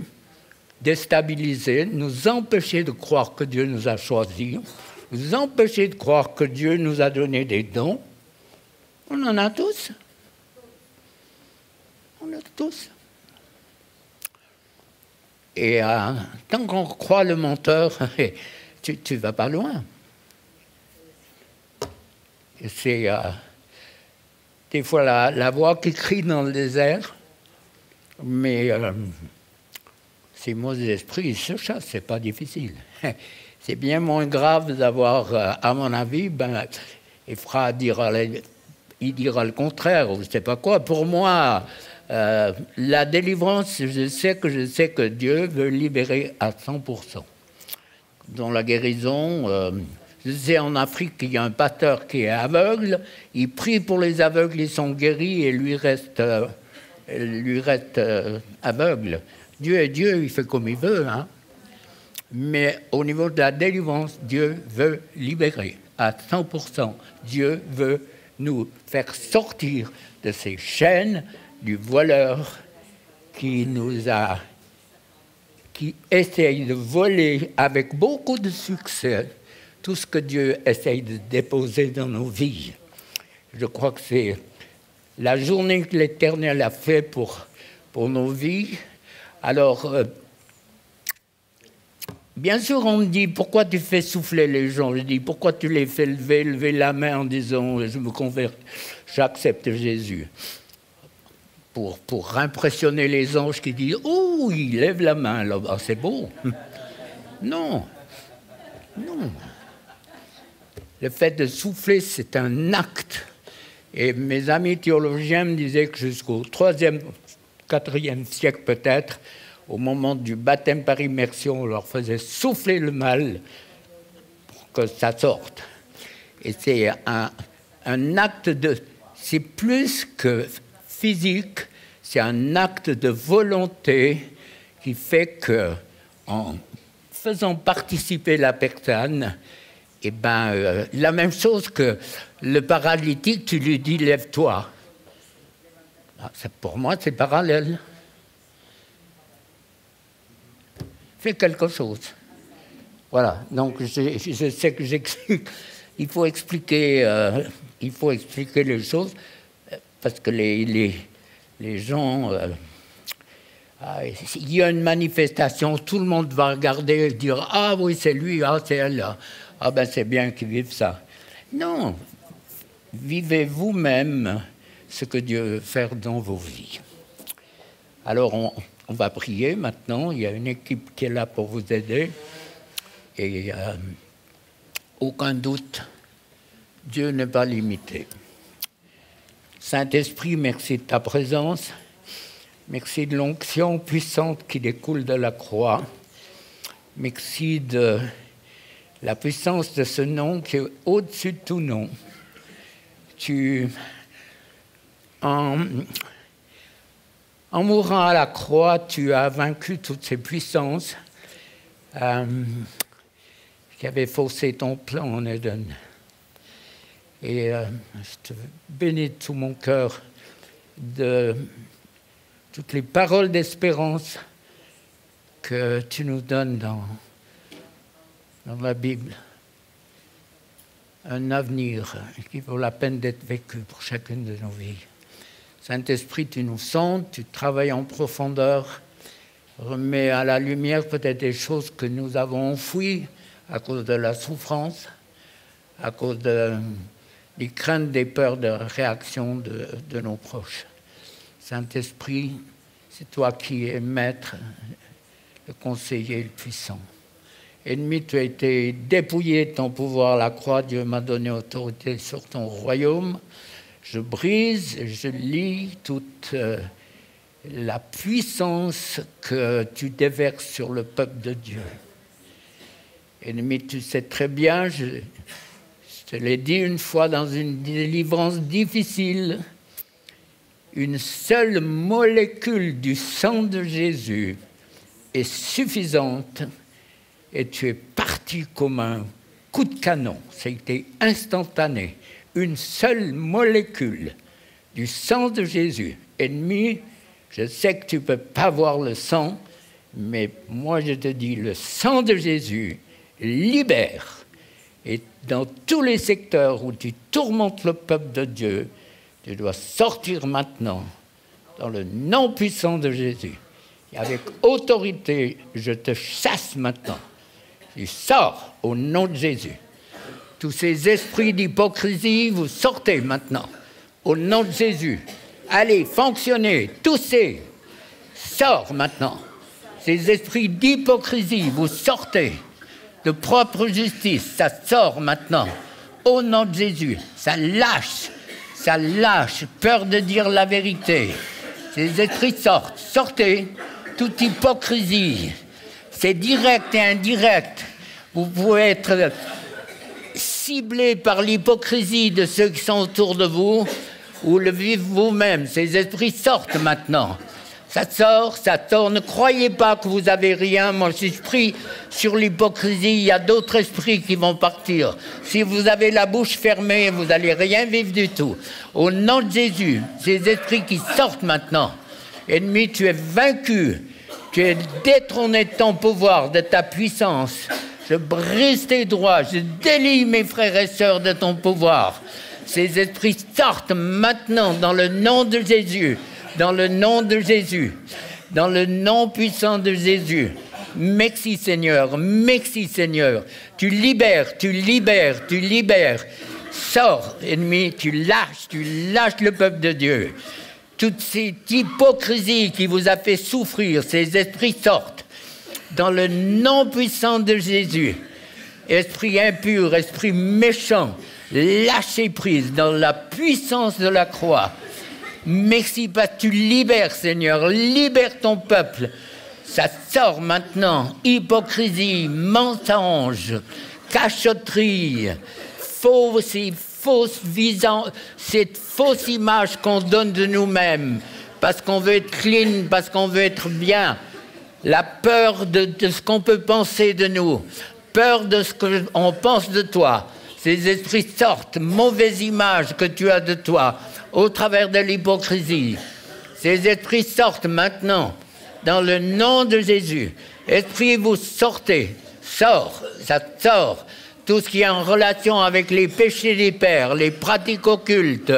déstabiliser, nous empêcher de croire que Dieu nous a choisis, nous empêcher de croire que Dieu nous a donné des dons. On en a tous. On en a tous. Et tant qu'on croit le menteur, tu ne vas pas loin. Et c'est des fois la voix qui crie dans le désert, mais ces mauvais esprits, ils se chassent, c'est pas difficile. C'est bien moins grave d'avoir, à mon avis, Ephra il dira le contraire, ou je ne sais pas quoi. Pour moi, la délivrance, je sais que Dieu veut libérer à 100%. Dans la guérison, je sais en Afrique qu'il y a un pasteur qui est aveugle, il prie pour les aveugles, ils sont guéris et lui reste aveugle. Dieu est Dieu, il fait comme il veut. Hein. Mais au niveau de la délivrance, Dieu veut libérer à 100%. Dieu veut nous faire sortir de ces chaînes du voleur qui essaye de voler avec beaucoup de succès tout ce que Dieu essaye de déposer dans nos vies. Je crois que c'est la journée que l'Éternel a fait pour nos vies. Alors, bien sûr, on me dit, pourquoi tu fais souffler les gens? Je dis, pourquoi tu les fais lever la main en disant, je me convertis, j'accepte Jésus. Pour impressionner les anges qui disent, oh, il lève la main là-bas, c'est beau. Non, non. Le fait de souffler, c'est un acte. Et mes amis théologiens me disaient que jusqu'au 3e, 4e siècle peut-être, au moment du baptême par immersion, on leur faisait souffler le mal pour que ça sorte. Et c'est un acte de... C'est plus que physique, c'est un acte de volonté qui fait que, en faisant participer la personne, eh ben, la même chose que le paralytique, tu lui dis « lève-toi ». Pour moi, c'est parallèle. Fais quelque chose. Voilà, donc je sais que j'explique. Il faut expliquer les choses, parce que les gens... il y a une manifestation, tout le monde va regarder et dire « Ah oui, c'est lui, ah c'est elle, ah ben c'est bien qu'ils vivent ça ». Non, vivez vous-même ce que Dieu veut faire dans vos vies. Alors on va prier maintenant, il y a une équipe qui est là pour vous aider. Et aucun doute, Dieu n'est pas limité. Saint-Esprit, merci de ta présence. Merci de l'onction puissante qui découle de la croix. Merci de la puissance de ce nom qui est au-dessus de tout nom. En mourant à la croix, tu as vaincu toutes ces puissances qui avaient faussé ton plan en Éden. Et je te bénis de tout mon cœur de toutes les paroles d'espérance que tu nous donnes dans la Bible. Un avenir qui vaut la peine d'être vécu pour chacune de nos vies. Saint-Esprit, tu nous sondes, tu travailles en profondeur, remets à la lumière peut-être des choses que nous avons enfouies à cause de la souffrance, à cause des craintes, des peurs de réaction de nos proches. Saint-Esprit, c'est toi qui es maître, le conseiller, le puissant. Ennemi, tu as été dépouillé de ton pouvoir à la croix. Dieu m'a donné autorité sur ton royaume. Je brise, je lie toute la puissance que tu déverses sur le peuple de Dieu. Ennemi, tu sais très bien, je te l'ai dit une fois dans une délivrance difficile, une seule molécule du sang de Jésus est suffisante et tu es parti comme un coup de canon. Ça a été instantané. Une seule molécule du sang de Jésus. Ennemi, je sais que tu ne peux pas voir le sang, mais moi je te dis, le sang de Jésus libère. Et dans tous les secteurs où tu tourmentes le peuple de Dieu, tu dois sortir maintenant dans le nom puissant de Jésus. Et avec autorité, je te chasse maintenant. Tu sors au nom de Jésus. Tous ces esprits d'hypocrisie, vous sortez maintenant, au nom de Jésus. Allez, fonctionnez, toussez, sors maintenant. Ces esprits d'hypocrisie, vous sortez. De propre justice, ça sort maintenant, au nom de Jésus. Ça lâche, peur de dire la vérité. Ces esprits sortent, sortez, toute hypocrisie. C'est direct et indirect. Vous pouvez être ciblé par l'hypocrisie de ceux qui sont autour de vous ou le vivre vous-même. Ces esprits sortent maintenant. Ça sort. Ne croyez pas que vous avez rien. Moi, je suis pris sur l'hypocrisie. Il y a d'autres esprits qui vont partir. Si vous avez la bouche fermée, vous n'allez rien vivre du tout. Au nom de Jésus, ces esprits qui sortent maintenant. Ennemi, tu es vaincu. Tu es détrôné de ton pouvoir, de ta puissance. Je brise tes droits. Je délie mes frères et sœurs de ton pouvoir. Ces esprits sortent maintenant dans le nom de Jésus. Dans le nom de Jésus. Dans le nom puissant de Jésus. Merci Seigneur. Merci Seigneur. Tu libères. Sors, ennemi. Tu lâches le peuple de Dieu. Toute cette hypocrisie qui vous a fait souffrir, ces esprits sortent. Dans le nom puissant de Jésus. Esprit impur, esprit méchant, lâchez prise dans la puissance de la croix. Merci parce que tu libères, Seigneur. Libère ton peuple. Ça sort maintenant. Hypocrisie, mensonge, cachotterie, cette fausse image qu'on donne de nous-mêmes parce qu'on veut être clean, parce qu'on veut être bien. La peur de ce qu'on peut penser de nous. Peur de ce qu'on pense de toi. Ces esprits sortent. Mauvaise image que tu as de toi. Au travers de l'hypocrisie. Ces esprits sortent maintenant, dans le nom de Jésus. Esprits, vous sortez. Ça sort. Tout ce qui est en relation avec les péchés des pères, les pratiques occultes,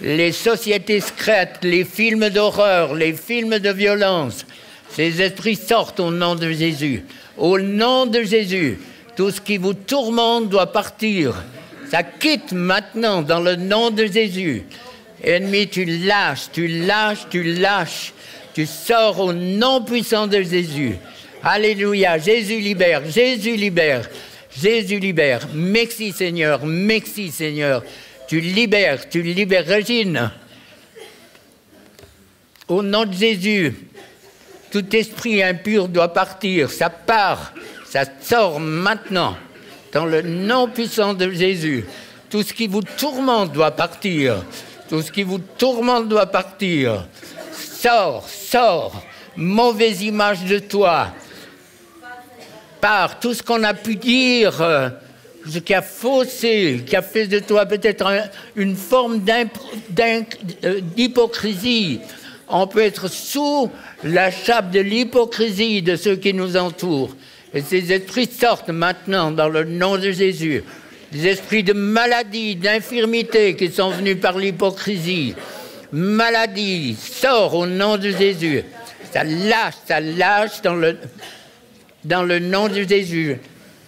les sociétés secrètes, les films d'horreur, les films de violence. Ces esprits sortent au nom de Jésus. Au nom de Jésus. Tout ce qui vous tourmente doit partir. Ça quitte maintenant dans le nom de Jésus. Ennemi, tu lâches. Tu sors au nom puissant de Jésus. Alléluia. Jésus libère. Merci Seigneur. Tu libères. Régine. Au nom de Jésus, tout esprit impur doit partir. Ça part. Ça sort maintenant. Dans le nom puissant de Jésus. Tout ce qui vous tourmente doit partir. Sors. Mauvaise image de toi. Par tout ce qu'on a pu dire, ce qui a faussé, qui a fait de toi peut-être une forme d'hypocrisie. On peut être sous la chape de l'hypocrisie de ceux qui nous entourent. Et ces esprits sortent maintenant dans le nom de Jésus. Les esprits de maladie, d'infirmité qui sont venus par l'hypocrisie. Maladie, sort au nom de Jésus. Ça lâche dans le nom de Jésus.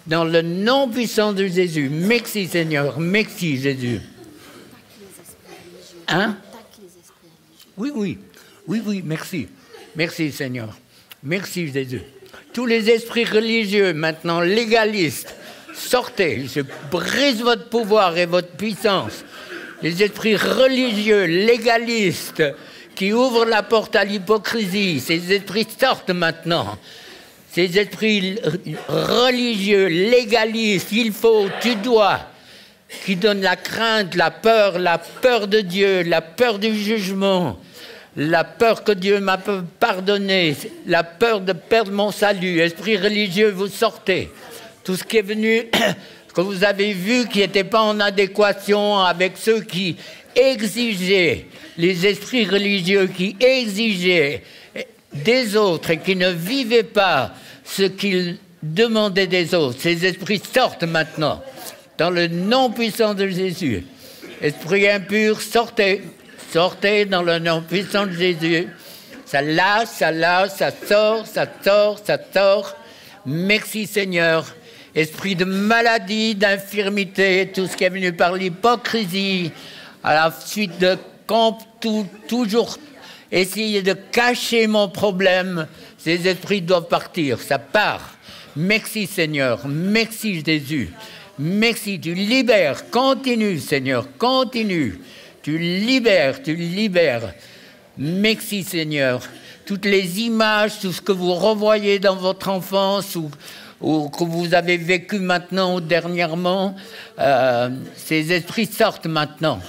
Dans le nom puissant de Jésus. Merci Seigneur, merci Jésus. Hein? Oui, merci. Merci Seigneur. Merci Jésus. Tous les esprits religieux, maintenant légalistes, sortez. Je brise votre pouvoir et votre puissance. Les esprits religieux, légalistes, qui ouvrent la porte à l'hypocrisie, ces esprits sortent maintenant. Ces esprits religieux, légalistes, il faut, tu dois, qui donnent la crainte, la peur de Dieu, la peur du jugement, la peur que Dieu m'a pardonné, la peur de perdre mon salut. Esprit religieux, vous sortez. Tout ce qui est venu, que vous avez vu qui n'était pas en adéquation avec ceux qui exigeaient, les esprits religieux qui exigeaient des autres et qui ne vivaient pas ce qu'ils demandaient des autres. Ces esprits sortent maintenant, dans le nom puissant de Jésus. Esprit impur, sortez. Sortez dans le nom puissant de Jésus. Ça lâche, ça sort. Merci Seigneur. Esprit de maladie, d'infirmité, tout ce qui est venu par l'hypocrisie, à la suite de toujours essayer de cacher mon problème, ces esprits doivent partir. Ça part. Merci Seigneur. Merci Jésus. Merci, tu libères. Continue Seigneur, continue. Tu libères. Merci Seigneur. Toutes les images, tout ce que vous revoyez dans votre enfance ou que vous avez vécu maintenant ou dernièrement, ces esprits sortent maintenant.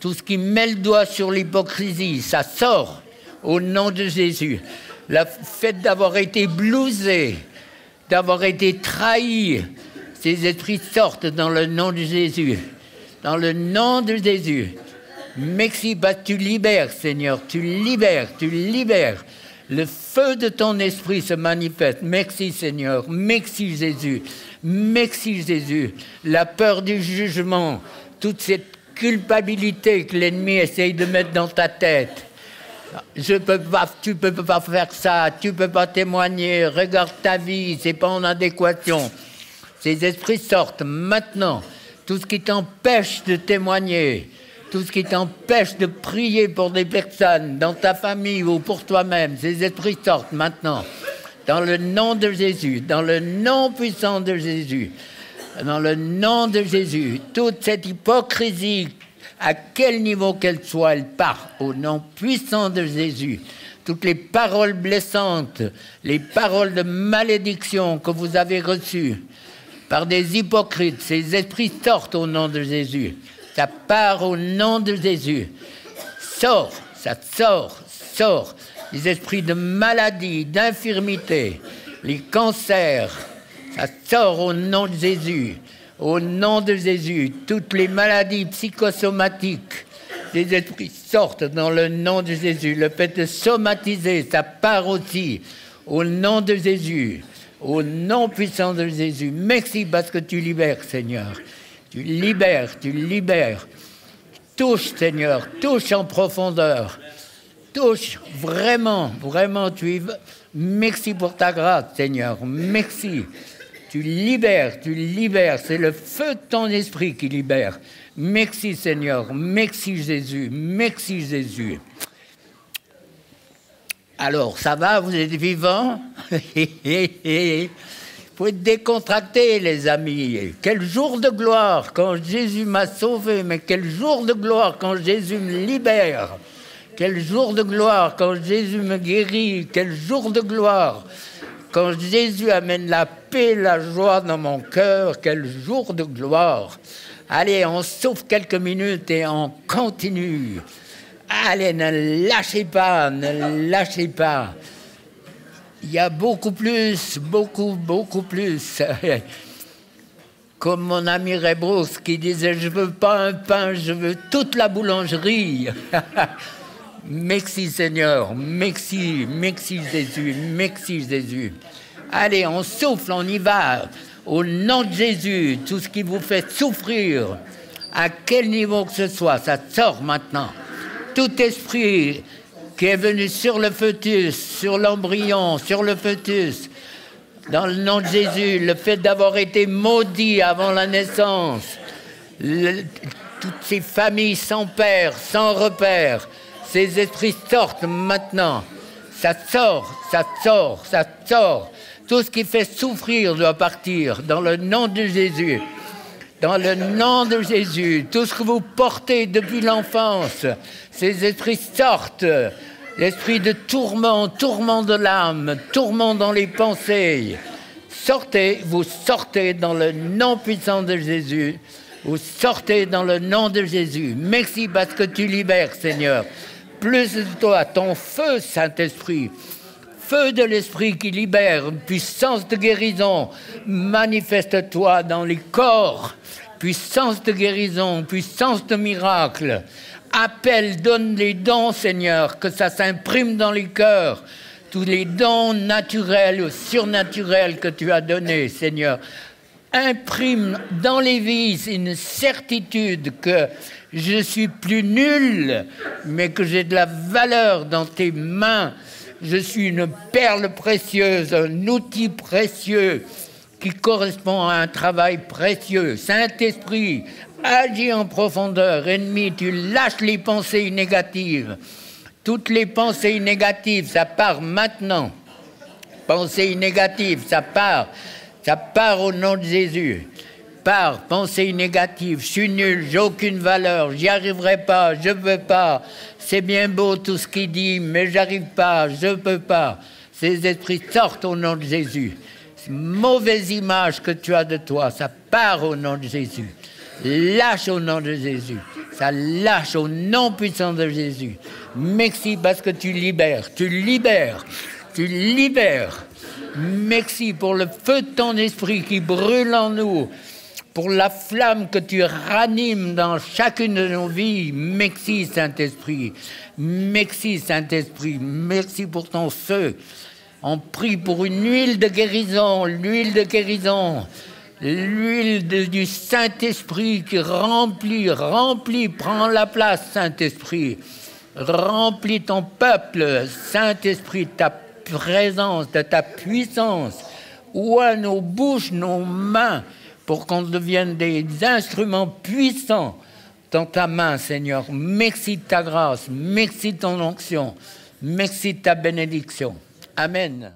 Tout ce qui met le doigt sur l'hypocrisie, ça sort au nom de Jésus. Le fait d'avoir été blousé, d'avoir été trahi, ces esprits sortent dans le nom de Jésus. Dans le nom de Jésus. Merci, tu libères, Seigneur, tu libères. Le feu de ton esprit se manifeste. Merci, Seigneur. Merci, Jésus. Merci, Jésus. La peur du jugement, toute cette culpabilité que l'ennemi essaye de mettre dans ta tête. Tu peux pas faire ça, tu peux pas témoigner, regarde ta vie, c'est pas en adéquation. Ces esprits sortent maintenant. Tout ce qui t'empêche de témoigner, tout ce qui t'empêche de prier pour des personnes, dans ta famille ou pour toi-même, ces esprits sortent maintenant. Dans le nom de Jésus, dans le nom puissant de Jésus, dans le nom de Jésus, toute cette hypocrisie, à quel niveau qu'elle soit, elle part au nom puissant de Jésus. Toutes les paroles blessantes, les paroles de malédiction que vous avez reçues par des hypocrites, ces esprits sortent au nom de Jésus. Ça part au nom de Jésus. Sort, ça sort. Les esprits de maladie, d'infirmité, les cancers, ça sort au nom de Jésus. Au nom de Jésus, toutes les maladies psychosomatiques, les esprits sortent dans le nom de Jésus. Le fait de somatiser, ça part aussi. Au nom de Jésus. Au nom puissant de Jésus. Merci parce que tu libères, Seigneur. Tu libères. Touche, Seigneur, touche en profondeur. Touche, vraiment, merci pour ta grâce, Seigneur. Merci. Tu libères. C'est le feu de ton esprit qui libère. Merci, Seigneur. Merci, Jésus. Alors, ça va, vous êtes vivants? Il faut être décontracté, les amis. Quel jour de gloire quand Jésus m'a sauvé, mais quel jour de gloire quand Jésus me libère. Quel jour de gloire quand Jésus me guérit. Quel jour de gloire quand Jésus amène la paix, la joie dans mon cœur. Quel jour de gloire. Allez, on souffle quelques minutes et on continue. Allez, ne lâchez pas. Il y a beaucoup plus. Comme mon ami Rebrousse qui disait, je veux pas un pain, je veux toute la boulangerie. Merci Seigneur, merci, merci Jésus, merci Jésus. Allez, on souffle, on y va. Au nom de Jésus, tout ce qui vous fait souffrir, à quel niveau que ce soit, ça sort maintenant. Tout esprit qui est venu sur le fœtus, sur l'embryon, sur le fœtus, dans le nom de Jésus, le fait d'avoir été maudit avant la naissance, toutes ces familles sans père, sans repère, ces esprits sortent maintenant. Ça sort, ça sort, ça sort. Tout ce qui fait souffrir doit partir dans le nom de Jésus. Dans le nom de Jésus, tout ce que vous portez depuis l'enfance, ces esprits sortent. L'esprit de tourment, tourment de l'âme, tourment dans les pensées. Sortez, vous sortez dans le nom puissant de Jésus. Vous sortez dans le nom de Jésus. Merci parce que tu libères, Seigneur. Plus de toi, ton feu, Saint-Esprit. Feu de l'Esprit qui libère, puissance de guérison, manifeste-toi dans les corps, puissance de guérison, puissance de miracle. Appelle, donne les dons, Seigneur, que ça s'imprime dans les cœurs, tous les dons naturels ou surnaturels que tu as donnés, Seigneur. Imprime dans les vies une certitude que je suis plus nul, mais que j'ai de la valeur dans tes mains. Je suis une perle précieuse, un outil précieux qui correspond à un travail précieux. Saint-Esprit, agis en profondeur. Ennemi, tu lâches les pensées négatives. Toutes les pensées négatives, ça part maintenant. Pensées négatives, ça part. Ça part au nom de Jésus. Part, pensée négative, je suis nul, j'ai aucune valeur, j'y arriverai pas, je veux pas. C'est bien beau tout ce qu'il dit, mais j'arrive pas, je peux pas. Ces esprits sortent au nom de Jésus. Cette mauvaise image que tu as de toi, ça part au nom de Jésus. Lâche au nom de Jésus. Ça lâche au nom puissant de Jésus. Merci parce que tu libères, tu libères, tu libères. Merci pour le feu de ton esprit qui brûle en nous. Pour la flamme que tu ranimes dans chacune de nos vies. Merci Saint-Esprit. Merci Saint-Esprit. Merci pour ton feu. On prie pour une huile de guérison, l'huile de guérison. L'huile du Saint-Esprit qui remplit, prends la place Saint-Esprit. Remplis ton peuple, Saint-Esprit, de ta présence, de ta puissance. Ouvre nos bouches, nos mains, pour qu'on devienne des instruments puissants dans ta main, Seigneur. Merci de ta grâce, merci de ton onction, merci de ta bénédiction. Amen.